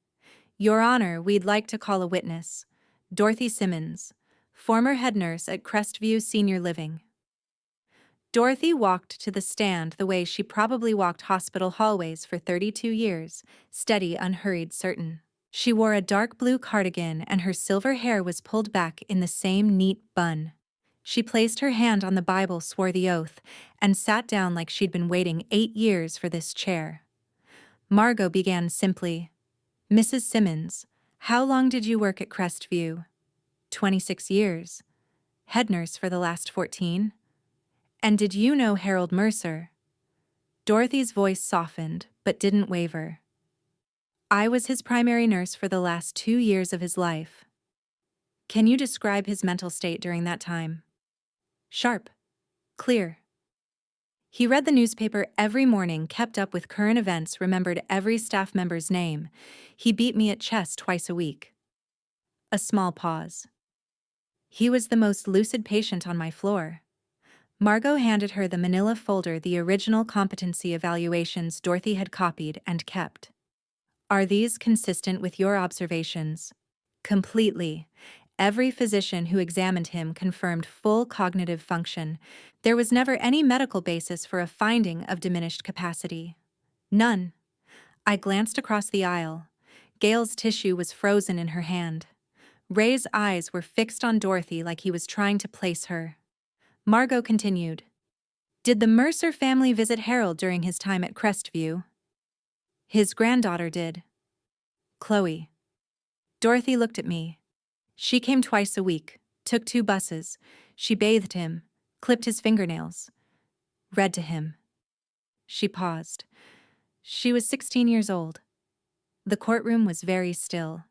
"Your Honor, we'd like to call a witness. Dorothy Simmons, former head nurse at Crestview Senior Living." Dorothy walked to the stand the way she probably walked hospital hallways for 32 years, steady, unhurried, certain. She wore a dark blue cardigan and her silver hair was pulled back in the same neat bun. She placed her hand on the Bible, swore the oath, and sat down like she'd been waiting 8 years for this chair. Margot began simply, "Mrs. Simmons, how long did you work at Crestview?" 26 years. Head nurse for the last 14? "And did you know Harold Mercer?" Dorothy's voice softened, but didn't waver. "I was his primary nurse for the last 2 years of his life." "Can you describe his mental state during that time?" "Sharp. Clear. He read the newspaper every morning, kept up with current events, remembered every staff member's name. He beat me at chess twice a week." A small pause. "He was the most lucid patient on my floor." Margot handed her the manila folder, the original competency evaluations Dorothy had copied and kept. "Are these consistent with your observations?" "Completely. Every physician who examined him confirmed full cognitive function. There was never any medical basis for a finding of diminished capacity. None." I glanced across the aisle. Gail's tissue was frozen in her hand. Ray's eyes were fixed on Dorothy like he was trying to place her. Margot continued. "Did the Mercer family visit Harold during his time at Crestview?" "His granddaughter did." "Chloe." Dorothy looked at me. "She came twice a week, took 2 buses. She bathed him, clipped his fingernails, read to him." She paused. She was 16 years old. The courtroom was very still.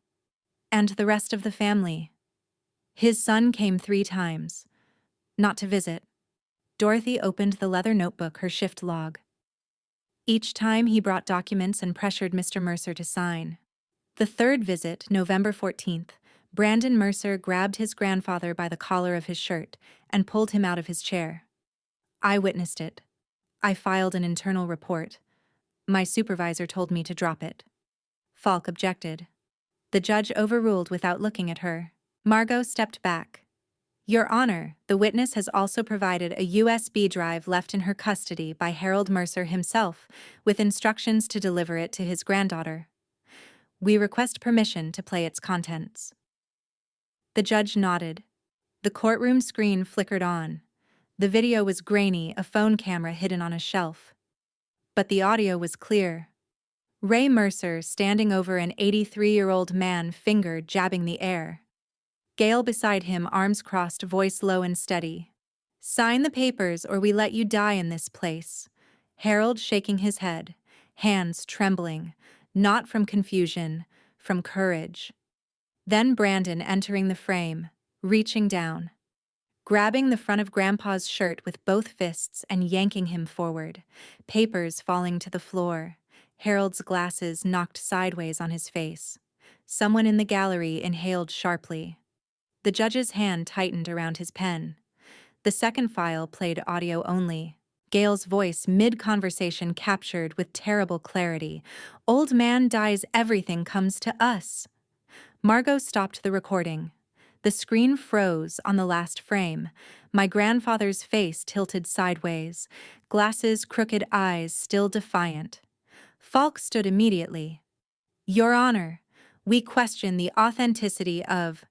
"And the rest of the family?" "His son came 3 times. Not to visit." Dorothy opened the leather notebook, her shift log. "Each time he brought documents and pressured Mr. Mercer to sign. The 3rd visit, November 14th, Brandon Mercer grabbed his grandfather by the collar of his shirt and pulled him out of his chair. I witnessed it. I filed an internal report. My supervisor told me to drop it." Falk objected. The judge overruled without looking at her. Margot stepped back. Your Honor, the witness has also provided a USB drive left in her custody by Harold Mercer himself, with instructions to deliver it to his granddaughter. We request permission to play its contents. The judge nodded. The courtroom screen flickered on. The video was grainy, a phone camera hidden on a shelf. But the audio was clear. Ray Mercer standing over an 83-year-old man, finger jabbing the air. Gail beside him, arms crossed, voice low and steady. Sign the papers or we let you die in this place. Harold shaking his head, hands trembling, not from confusion, from courage. Then Brandon entering the frame, reaching down, grabbing the front of Grandpa's shirt with both fists and yanking him forward, papers falling to the floor, Harold's glasses knocked sideways on his face. Someone in the gallery inhaled sharply. The judge's hand tightened around his pen. The second file played audio only. Gail's voice mid-conversation captured with terrible clarity. Old man dies, everything comes to us. Margot stopped the recording. The screen froze on the last frame. My grandfather's face tilted sideways, glasses, crooked eyes still defiant. Falk stood immediately. Your Honor, we question the authenticity of...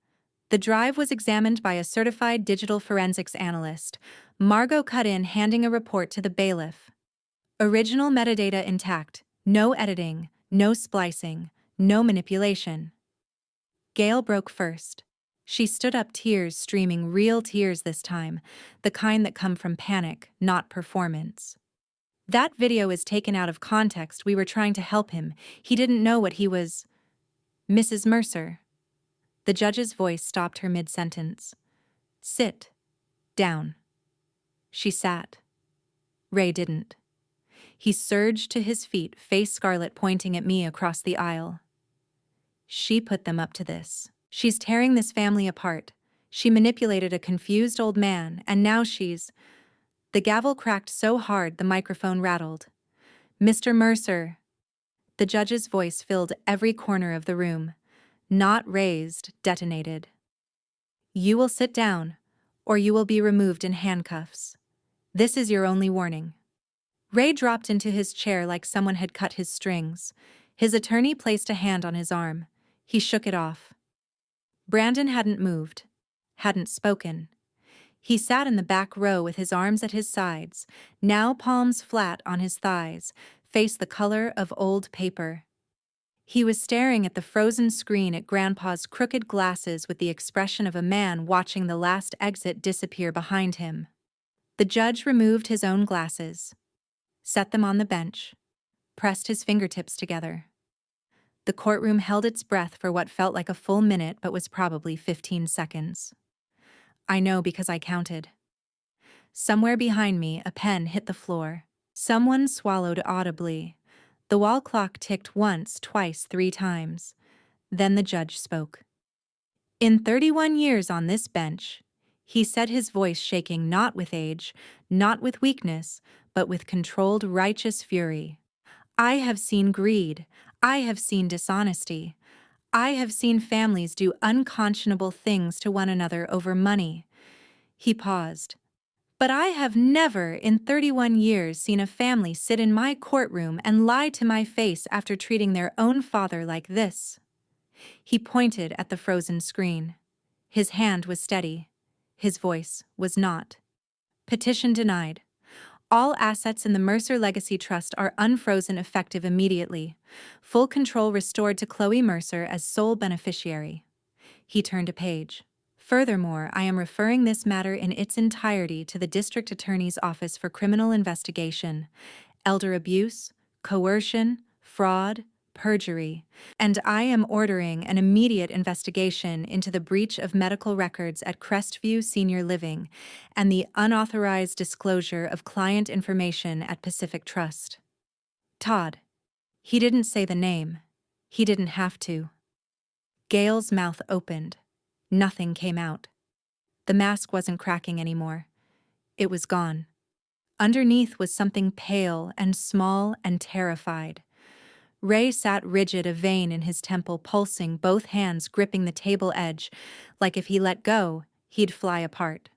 The drive was examined by a certified digital forensics analyst. Margot cut in, handing a report to the bailiff. Original metadata intact, no editing, no splicing, no manipulation. Gail broke first. She stood up, tears streaming, real tears this time, the kind that come from panic, not performance. That video is taken out of context. We were trying to help him. He didn't know what he was... Mrs. Mercer. The judge's voice stopped her mid-sentence. Sit. Down. She sat. Ray didn't. He surged to his feet, face scarlet, pointing at me across the aisle. She put them up to this. She's tearing this family apart. She manipulated a confused old man, and now she's... The gavel cracked so hard the microphone rattled. Mr. Mercer. The judge's voice filled every corner of the room. Not raised, detonated. You will sit down, or you will be removed in handcuffs. This is your only warning. Ray dropped into his chair like someone had cut his strings. His attorney placed a hand on his arm. He shook it off. Brandon hadn't moved, hadn't spoken. He sat in the back row with his arms at his sides, now palms flat on his thighs, face the color of old paper. He was staring at the frozen screen, at Grandpa's crooked glasses, with the expression of a man watching the last exit disappear behind him. The judge removed his own glasses, set them on the bench, pressed his fingertips together. The courtroom held its breath for what felt like a full minute but was probably 15 seconds. I know because I counted. Somewhere behind me, a pen hit the floor. Someone swallowed audibly. The wall clock ticked once, twice, 3 times. Then the judge spoke. In 31 years on this bench, he said, his voice shaking, not with age, not with weakness, but with controlled, righteous fury. I have seen greed. I have seen dishonesty. I have seen families do unconscionable things to one another over money. He paused. But I have never in 31 years seen a family sit in my courtroom and lie to my face after treating their own father like this. He pointed at the frozen screen. His hand was steady. His voice was not. Petition denied. All assets in the Mercer Legacy Trust are unfrozen, effective immediately. Full control restored to Chloe Mercer as sole beneficiary. He turned a page. Furthermore, I am referring this matter in its entirety to the District Attorney's Office for Criminal Investigation, elder abuse, coercion, fraud, perjury, and I am ordering an immediate investigation into the breach of medical records at Crestview Senior Living and the unauthorized disclosure of client information at Pacific Trust. Todd. He didn't say the name. He didn't have to. Gail's mouth opened. Nothing came out. The mask wasn't cracking anymore. It was gone. Underneath was something pale and small and terrified. Ray sat rigid, a vein in his temple pulsing, both hands gripping the table edge, like if he let go, he'd fly apart.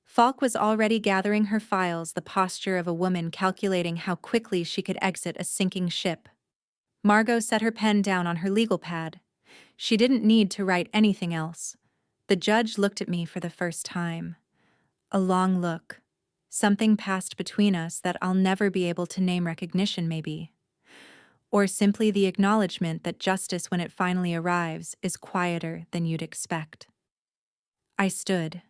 Falk was already gathering her files, the posture of a woman calculating how quickly she could exit a sinking ship. Margot set her pen down on her legal pad. She didn't need to write anything else. The judge looked at me for the first time. A long look. Something passed between us that I'll never be able to name. Recognition, maybe. Or simply the acknowledgement that justice, when it finally arrives, is quieter than you'd expect. I stood,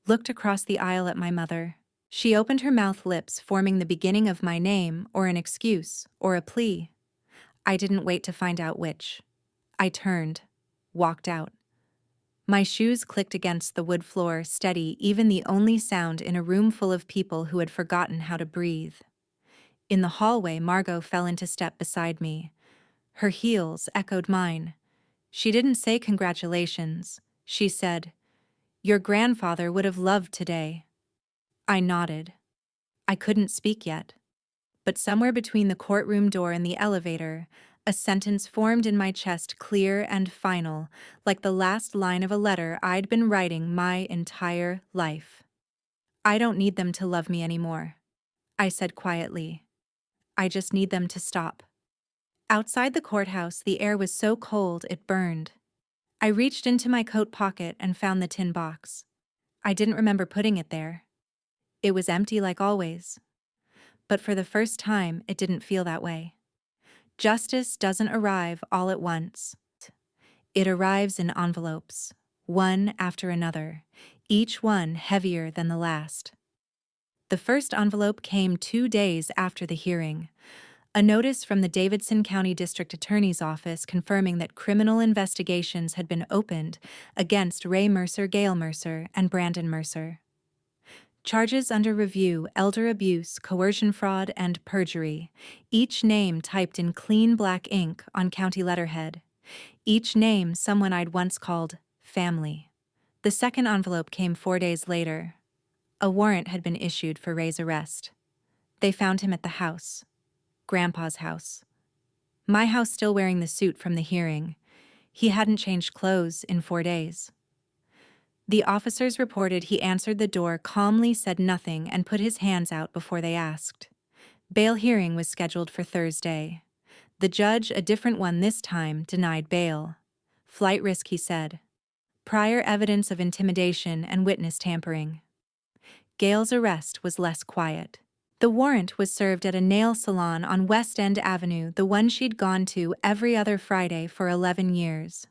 looked across the aisle at my mother. She opened her mouth, lips forming the beginning of my name, or an excuse, or a plea. I didn't wait to find out which. I turned, walked out. My shoes clicked against the wood floor, steady, even the only sound in a room full of people who had forgotten how to breathe. In the hallway, Margot fell into step beside me. Her heels echoed mine. She didn't say congratulations. She said, "Your grandfather would have loved today." I nodded. I couldn't speak yet. But somewhere between the courtroom door and the elevator, a sentence formed in my chest, clear and final, like the last line of a letter I'd been writing my entire life. "I don't need them to love me anymore," I said quietly. "I just need them to stop." Outside the courthouse, the air was so cold it burned. I reached into my coat pocket and found the tin box. I didn't remember putting it there. It was empty like always. But for the first time, it didn't feel that way. Justice doesn't arrive all at once. It arrives in envelopes, one after another, each one heavier than the last. The first envelope came 2 days after the hearing. A notice from the Davidson County District Attorney's Office confirming that criminal investigations had been opened against Ray Mercer, Gail Mercer, and Brandon Mercer. Charges under review: elder abuse, coercion, fraud, and perjury. Each name typed in clean black ink on county letterhead. Each name someone I'd once called family. The second envelope came 4 days later. A warrant had been issued for Ray's arrest. They found him at the house. Grandpa's house. My house, still wearing the suit from the hearing. He hadn't changed clothes in 4 days. The officers reported he answered the door calmly, said nothing, and put his hands out before they asked. Bail hearing was scheduled for Thursday. The judge, a different one this time, denied bail. Flight risk, he said. Prior evidence of intimidation and witness tampering. Gail's arrest was less quiet. The warrant was served at a nail salon on West End Avenue, the one she'd gone to every other Friday for 11 years.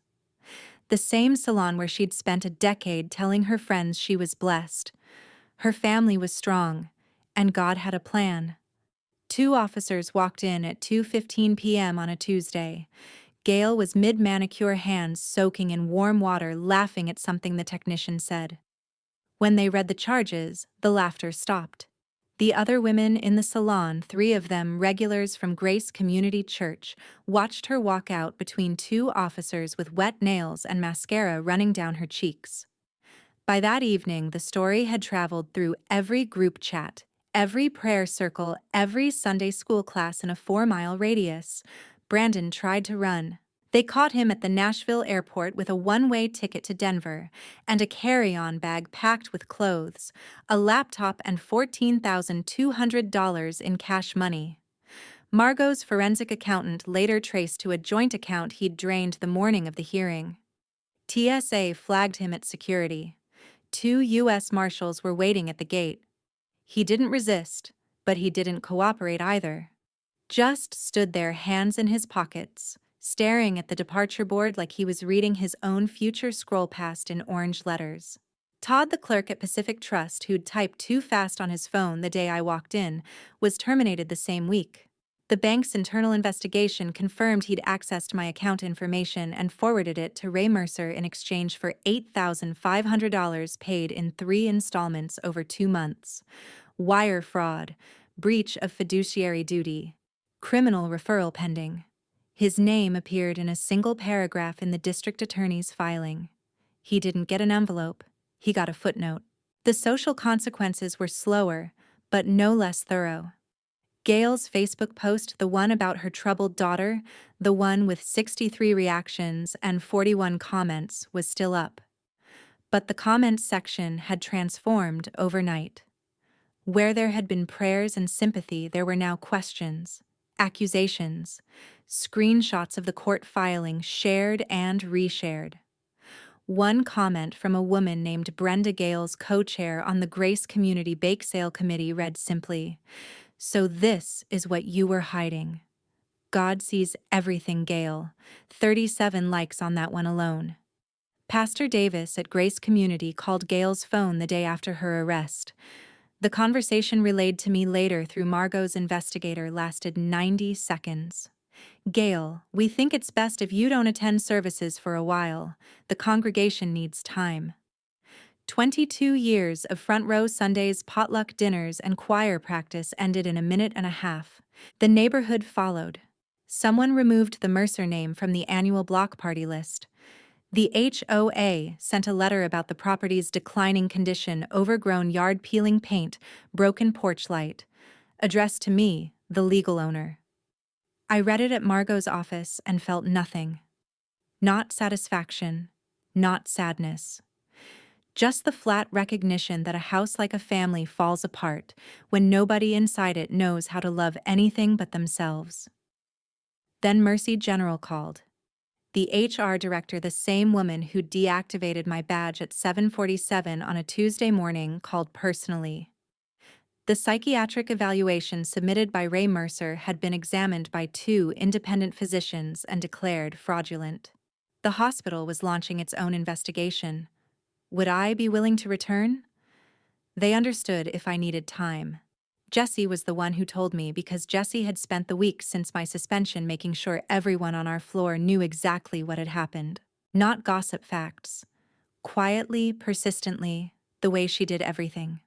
The same salon where she'd spent a decade telling her friends she was blessed. Her family was strong, and God had a plan. 2 officers walked in at 2:15 p.m. on a Tuesday. Gail was mid-manicure, hands soaking in warm water, laughing at something the technician said. When they read the charges, the laughter stopped. The other women in the salon, 3 of them regulars from Grace Community Church, watched her walk out between 2 officers with wet nails and mascara running down her cheeks. By that evening, the story had traveled through every group chat, every prayer circle, every Sunday school class in a 4-mile radius. Brandon tried to run. They caught him at the Nashville airport with a one-way ticket to Denver and a carry-on bag packed with clothes, a laptop, and $14,200 in cash money. Margot's forensic accountant later traced to a joint account he'd drained the morning of the hearing. TSA flagged him at security. 2 U.S. Marshals were waiting at the gate. He didn't resist, but he didn't cooperate either. Just stood there, hands in his pockets, staring at the departure board like he was reading his own future scroll past in orange letters. Todd, the clerk at Pacific Trust, who'd typed too fast on his phone the day I walked in, was terminated the same week. The bank's internal investigation confirmed he'd accessed my account information and forwarded it to Ray Mercer in exchange for $8,500 paid in 3 installments over 2 months. Wire fraud, breach of fiduciary duty, criminal referral pending. His name appeared in a single paragraph in the district attorney's filing. He didn't get an envelope. He got a footnote. The social consequences were slower, but no less thorough. Gail's Facebook post, the one about her troubled daughter, the one with 63 reactions and 41 comments, was still up. But the comments section had transformed overnight. Where there had been prayers and sympathy, there were now questions, accusations, screenshots of the court filing shared and reshared. One comment from a woman named Brenda Gales, co-chair on the Grace Community Bake Sale Committee, read simply, "So this is what you were hiding. God sees everything, Gail." 37 likes on that one alone. Pastor Davis at Grace Community called Gail's phone the day after her arrest. The conversation relayed to me later through Margot's investigator lasted 90 seconds. "Gail, we think it's best if you don't attend services for a while. The congregation needs time." 22 years of front row Sundays, potluck dinners, and choir practice ended in a minute and a half. The neighborhood followed. Someone removed the Mercer name from the annual block party list. The HOA sent a letter about the property's declining condition, overgrown yard, peeling paint, broken porch light, addressed to me, the legal owner. I read it at Margot's office and felt nothing. Not satisfaction, not sadness. Just the flat recognition that a house like a family falls apart when nobody inside it knows how to love anything but themselves. Then Mercy General called. The HR director, the same woman who deactivated my badge at 7:47 on a Tuesday morning, called personally. The psychiatric evaluation submitted by Ray Mercer had been examined by 2 independent physicians and declared fraudulent. The hospital was launching its own investigation. Would I be willing to return? They understood if I needed time. Jesse was the one who told me, because Jesse had spent the week since my suspension making sure everyone on our floor knew exactly what had happened. Not gossip, facts. Quietly, persistently, the way she did everything.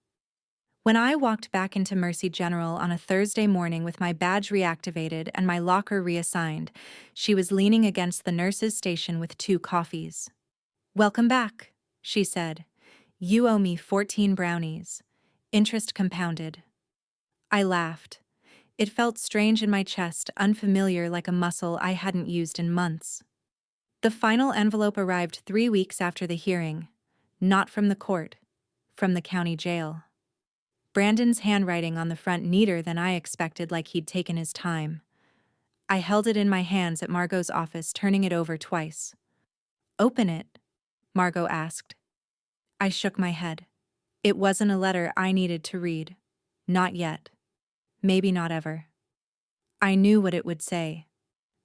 When I walked back into Mercy General on a Thursday morning with my badge reactivated and my locker reassigned, she was leaning against the nurse's station with 2 coffees. "Welcome back," she said. "You owe me 14 brownies. Interest compounded." I laughed. It felt strange in my chest, unfamiliar, like a muscle I hadn't used in months. The final envelope arrived 3 weeks after the hearing. Not from the court, from the county jail. Brandon's handwriting on the front, neater than I expected, like he'd taken his time. I held it in my hands at Margot's office, turning it over twice. "Open it," Margot asked. I shook my head. It wasn't a letter I needed to read. Not yet. Maybe not ever. I knew what it would say.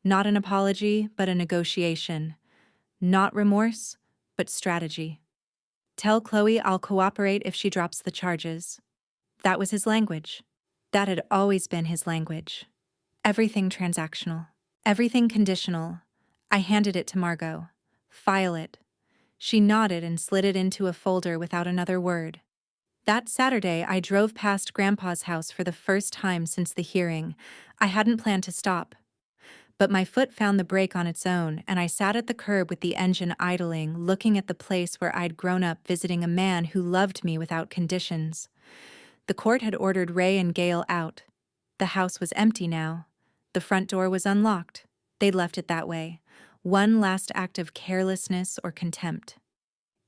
Not an apology, but a negotiation. Not remorse, but strategy. "Tell Chloe I'll cooperate if she drops the charges." That was his language. That had always been his language. Everything transactional. Everything conditional. I handed it to Margot. "File it." She nodded and slid it into a folder without another word. That Saturday, I drove past Grandpa's house for the first time since the hearing. I hadn't planned to stop. But my foot found the brake on its own, and I sat at the curb with the engine idling, looking at the place where I'd grown up, visiting a man who loved me without conditions. The court had ordered Ray and Gail out. The house was empty now. The front door was unlocked. They'd left it that way. One last act of carelessness or contempt.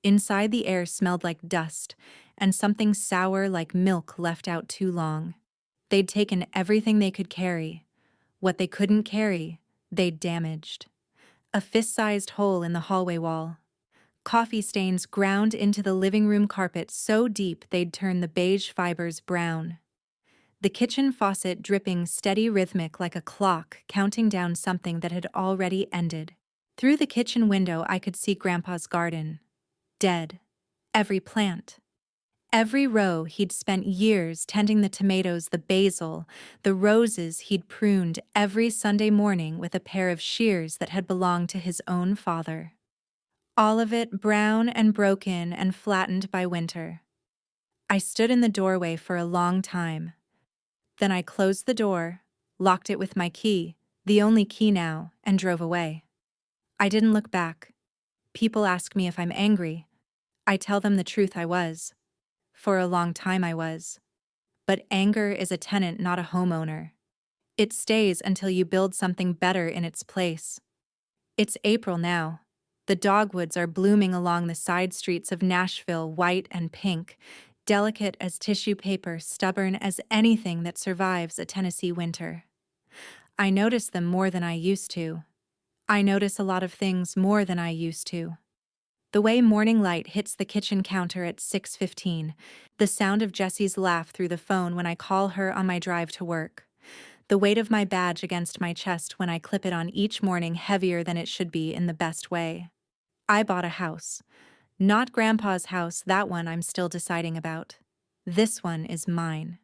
Inside, the air smelled like dust, and something sour like milk left out too long. They'd taken everything they could carry. What they couldn't carry, they'd damaged. A fist-sized hole in the hallway wall. Coffee stains ground into the living room carpet so deep they'd turn the beige fibers brown. The kitchen faucet dripping steady, rhythmic, like a clock counting down something that had already ended. Through the kitchen window, I could see Grandpa's garden. Dead. Every plant. Every row he'd spent years tending, the tomatoes, the basil, the roses he'd pruned every Sunday morning with a pair of shears that had belonged to his own father. All of it brown and broken and flattened by winter. I stood in the doorway for a long time. Then I closed the door, locked it with my key, the only key now, and drove away. I didn't look back. People ask me if I'm angry. I tell them the truth, I was. For a long time I was. But anger is a tenant, not a homeowner. It stays until you build something better in its place. It's April now. The dogwoods are blooming along the side streets of Nashville, white and pink, delicate as tissue paper, stubborn as anything that survives a Tennessee winter. I notice them more than I used to. I notice a lot of things more than I used to. The way morning light hits the kitchen counter at 6:15, the sound of Jessie's laugh through the phone when I call her on my drive to work, the weight of my badge against my chest when I clip it on each morning heavier than it should be in the best way. I bought a house. Not Grandpa's house, that one I'm still deciding about. This one is mine.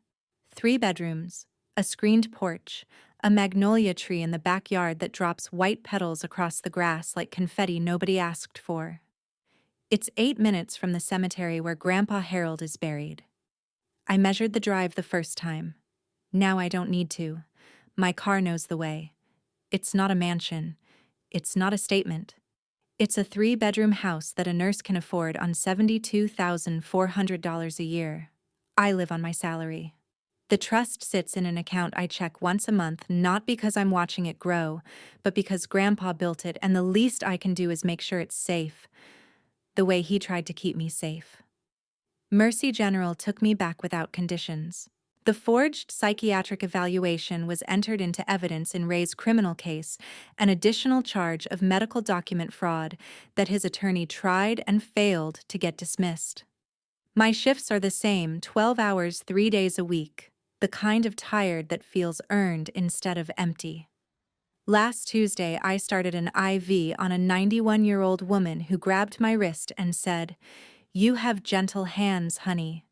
3 bedrooms, a screened porch, a magnolia tree in the backyard that drops white petals across the grass like confetti nobody asked for. It's 8 minutes from the cemetery where Grandpa Harold is buried. I measured the drive the first time. Now I don't need to. My car knows the way. It's not a mansion. It's not a statement. It's a 3-bedroom house that a nurse can afford on $72,400 a year. I live on my salary. The trust sits in an account I check once a month, not because I'm watching it grow, but because Grandpa built it and the least I can do is make sure it's safe, the way he tried to keep me safe. Mercy General took me back without conditions. The forged psychiatric evaluation was entered into evidence in Ray's criminal case, an additional charge of medical document fraud that his attorney tried and failed to get dismissed. My shifts are the same, 12 hours, 3 days a week, the kind of tired that feels earned instead of empty. Last Tuesday, I started an IV on a 91-year-old woman who grabbed my wrist and said, "You have gentle hands, honey."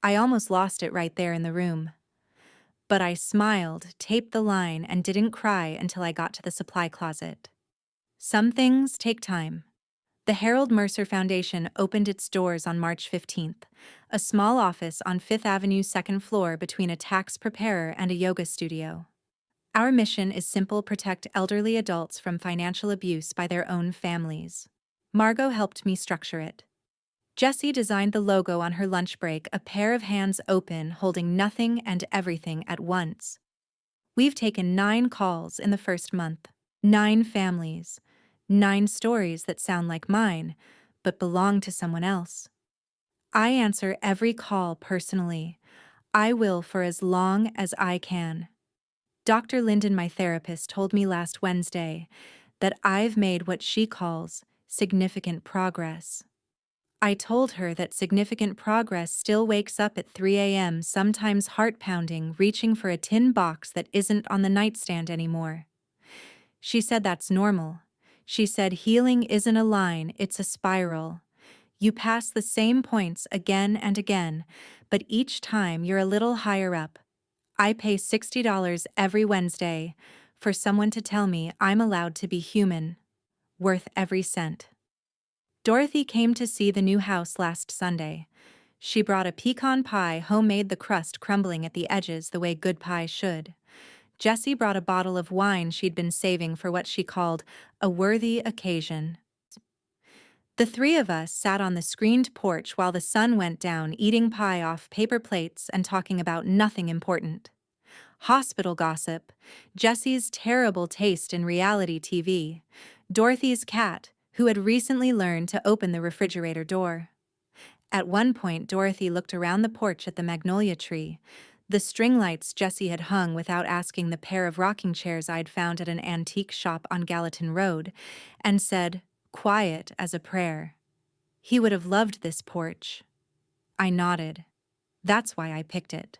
I almost lost it right there in the room. But I smiled, taped the line, and didn't cry until I got to the supply closet. Some things take time. The Harold Mercer Foundation opened its doors on March 15th, a small office on 5th Avenue, second floor between a tax preparer and a yoga studio. Our mission is simple: protect elderly adults from financial abuse by their own families. Margot helped me structure it. Jessie designed the logo on her lunch break, a pair of hands open, holding nothing and everything at once. We've taken 9 calls in the first month, 9 families, 9 stories that sound like mine, but belong to someone else. I answer every call personally. I will for as long as I can. Dr. Linden, my therapist, told me last Wednesday that I've made what she calls significant progress. I told her that significant progress still wakes up at 3 a.m., sometimes heart-pounding, reaching for a tin box that isn't on the nightstand anymore. She said that's normal. She said healing isn't a line, it's a spiral. You pass the same points again and again, but each time you're a little higher up. I pay $60 every Wednesday for someone to tell me I'm allowed to be human, worth every cent. Dorothy came to see the new house last Sunday. She brought a pecan pie, homemade, the crust crumbling at the edges the way good pie should. Jessie brought a bottle of wine she'd been saving for what she called a worthy occasion. The 3 of us sat on the screened porch while the sun went down, eating pie off paper plates and talking about nothing important. Hospital gossip, Jessie's terrible taste in reality TV, Dorothy's cat, who had recently learned to open the refrigerator door. At one point, Dorothy looked around the porch at the magnolia tree, the string lights Jessie had hung without asking, the pair of rocking chairs I'd found at an antique shop on Gallatin Road, and said, quiet as a prayer, "He would have loved this porch." I nodded. That's why I picked it.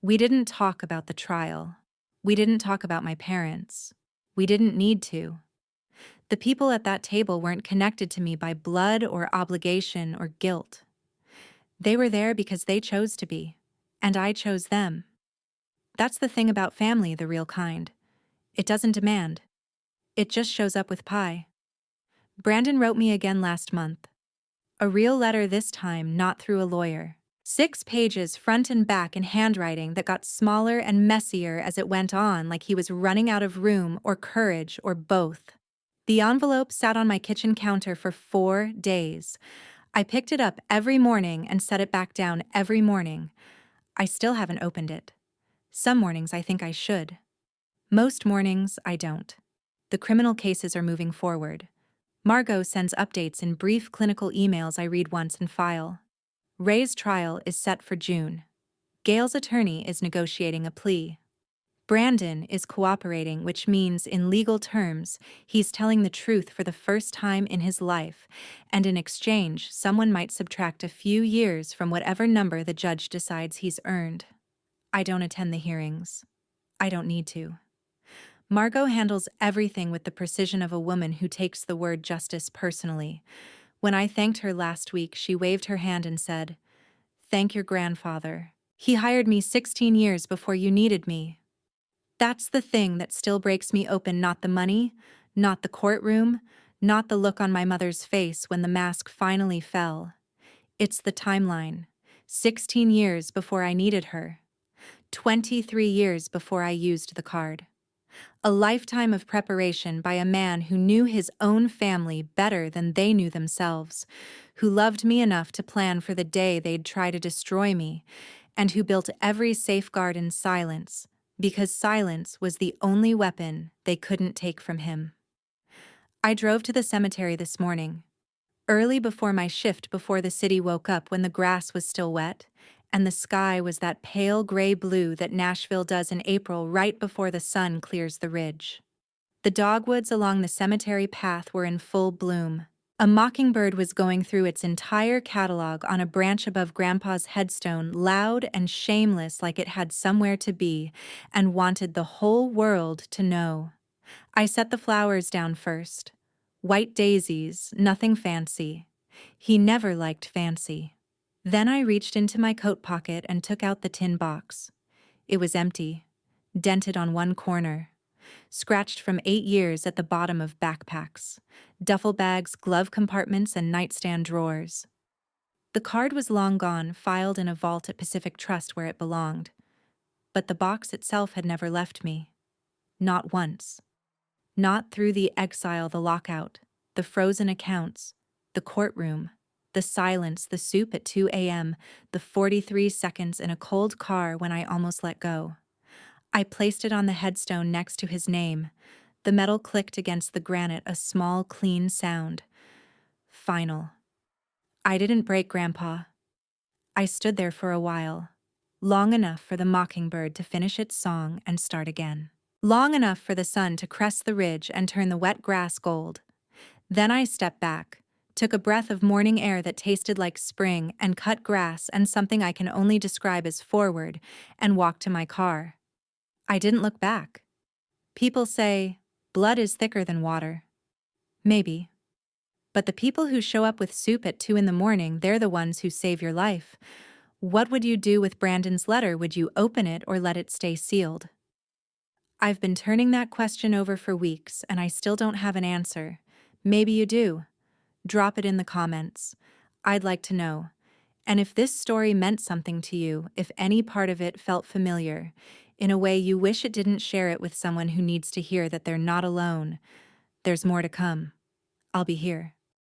We didn't talk about the trial. We didn't talk about my parents. We didn't need to. The people at that table weren't connected to me by blood or obligation or guilt. They were there because they chose to be, and I chose them. That's the thing about family, the real kind. It doesn't demand. It just shows up with pie. Brandon wrote me again last month. A real letter this time, not through a lawyer. 6 pages front and back in handwriting that got smaller and messier as it went on, like he was running out of room or courage or both. The envelope sat on my kitchen counter for 4 days. I picked it up every morning and set it back down every morning. I still haven't opened it. Some mornings I think I should. Most mornings I don't. The criminal cases are moving forward. Margot sends updates in brief clinical emails I read once and file. Ray's trial is set for June. Gail's attorney is negotiating a plea. Brandon is cooperating, which means, in legal terms, he's telling the truth for the first time in his life, and in exchange, someone might subtract a few years from whatever number the judge decides he's earned. I don't attend the hearings. I don't need to. Margot handles everything with the precision of a woman who takes the word justice personally. When I thanked her last week, she waved her hand and said, "Thank your grandfather. He hired me 16 years before you needed me." That's the thing that still breaks me open, not the money, not the courtroom, not the look on my mother's face when the mask finally fell. It's the timeline. 16 years before I needed her. 23 years before I used the card. A lifetime of preparation by a man who knew his own family better than they knew themselves, who loved me enough to plan for the day they'd try to destroy me, and who built every safeguard in silence, because silence was the only weapon they couldn't take from him. I drove to the cemetery this morning, early before my shift, before the city woke up, when the grass was still wet, and the sky was that pale gray blue that Nashville does in April right before the sun clears the ridge. The dogwoods along the cemetery path were in full bloom. A mockingbird was going through its entire catalog on a branch above Grandpa's headstone, loud and shameless, like it had somewhere to be and wanted the whole world to know. I set the flowers down first. White daisies, nothing fancy. He never liked fancy. Then I reached into my coat pocket and took out the tin box. It was empty, dented on one corner, scratched from 8 years at the bottom of backpacks, duffel bags, glove compartments, and nightstand drawers. The card was long gone, filed in a vault at Pacific Trust where it belonged. But the box itself had never left me. Not once. Not through the exile, the lockout, the frozen accounts, the courtroom, the silence, the soup at 2 a.m., the 43 seconds in a cold car when I almost let go. I placed it on the headstone next to his name. The metal clicked against the granite, a small, clean sound. Final. I didn't break Grandpa. I stood there for a while, long enough for the mockingbird to finish its song and start again. Long enough for the sun to crest the ridge and turn the wet grass gold. Then I stepped back, took a breath of morning air that tasted like spring and cut grass and something I can only describe as forward, and walked to my car. I didn't look back. People say, blood is thicker than water. Maybe. But the people who show up with soup at 2 in the morning, they're the ones who save your life. What would you do with Brandon's letter? Would you open it or let it stay sealed? I've been turning that question over for weeks, and I still don't have an answer. Maybe you do. Drop it in the comments. I'd like to know. And if this story meant something to you, if any part of it felt familiar, in a way you wish it didn't, share it with someone who needs to hear that they're not alone. There's more to come. I'll be here.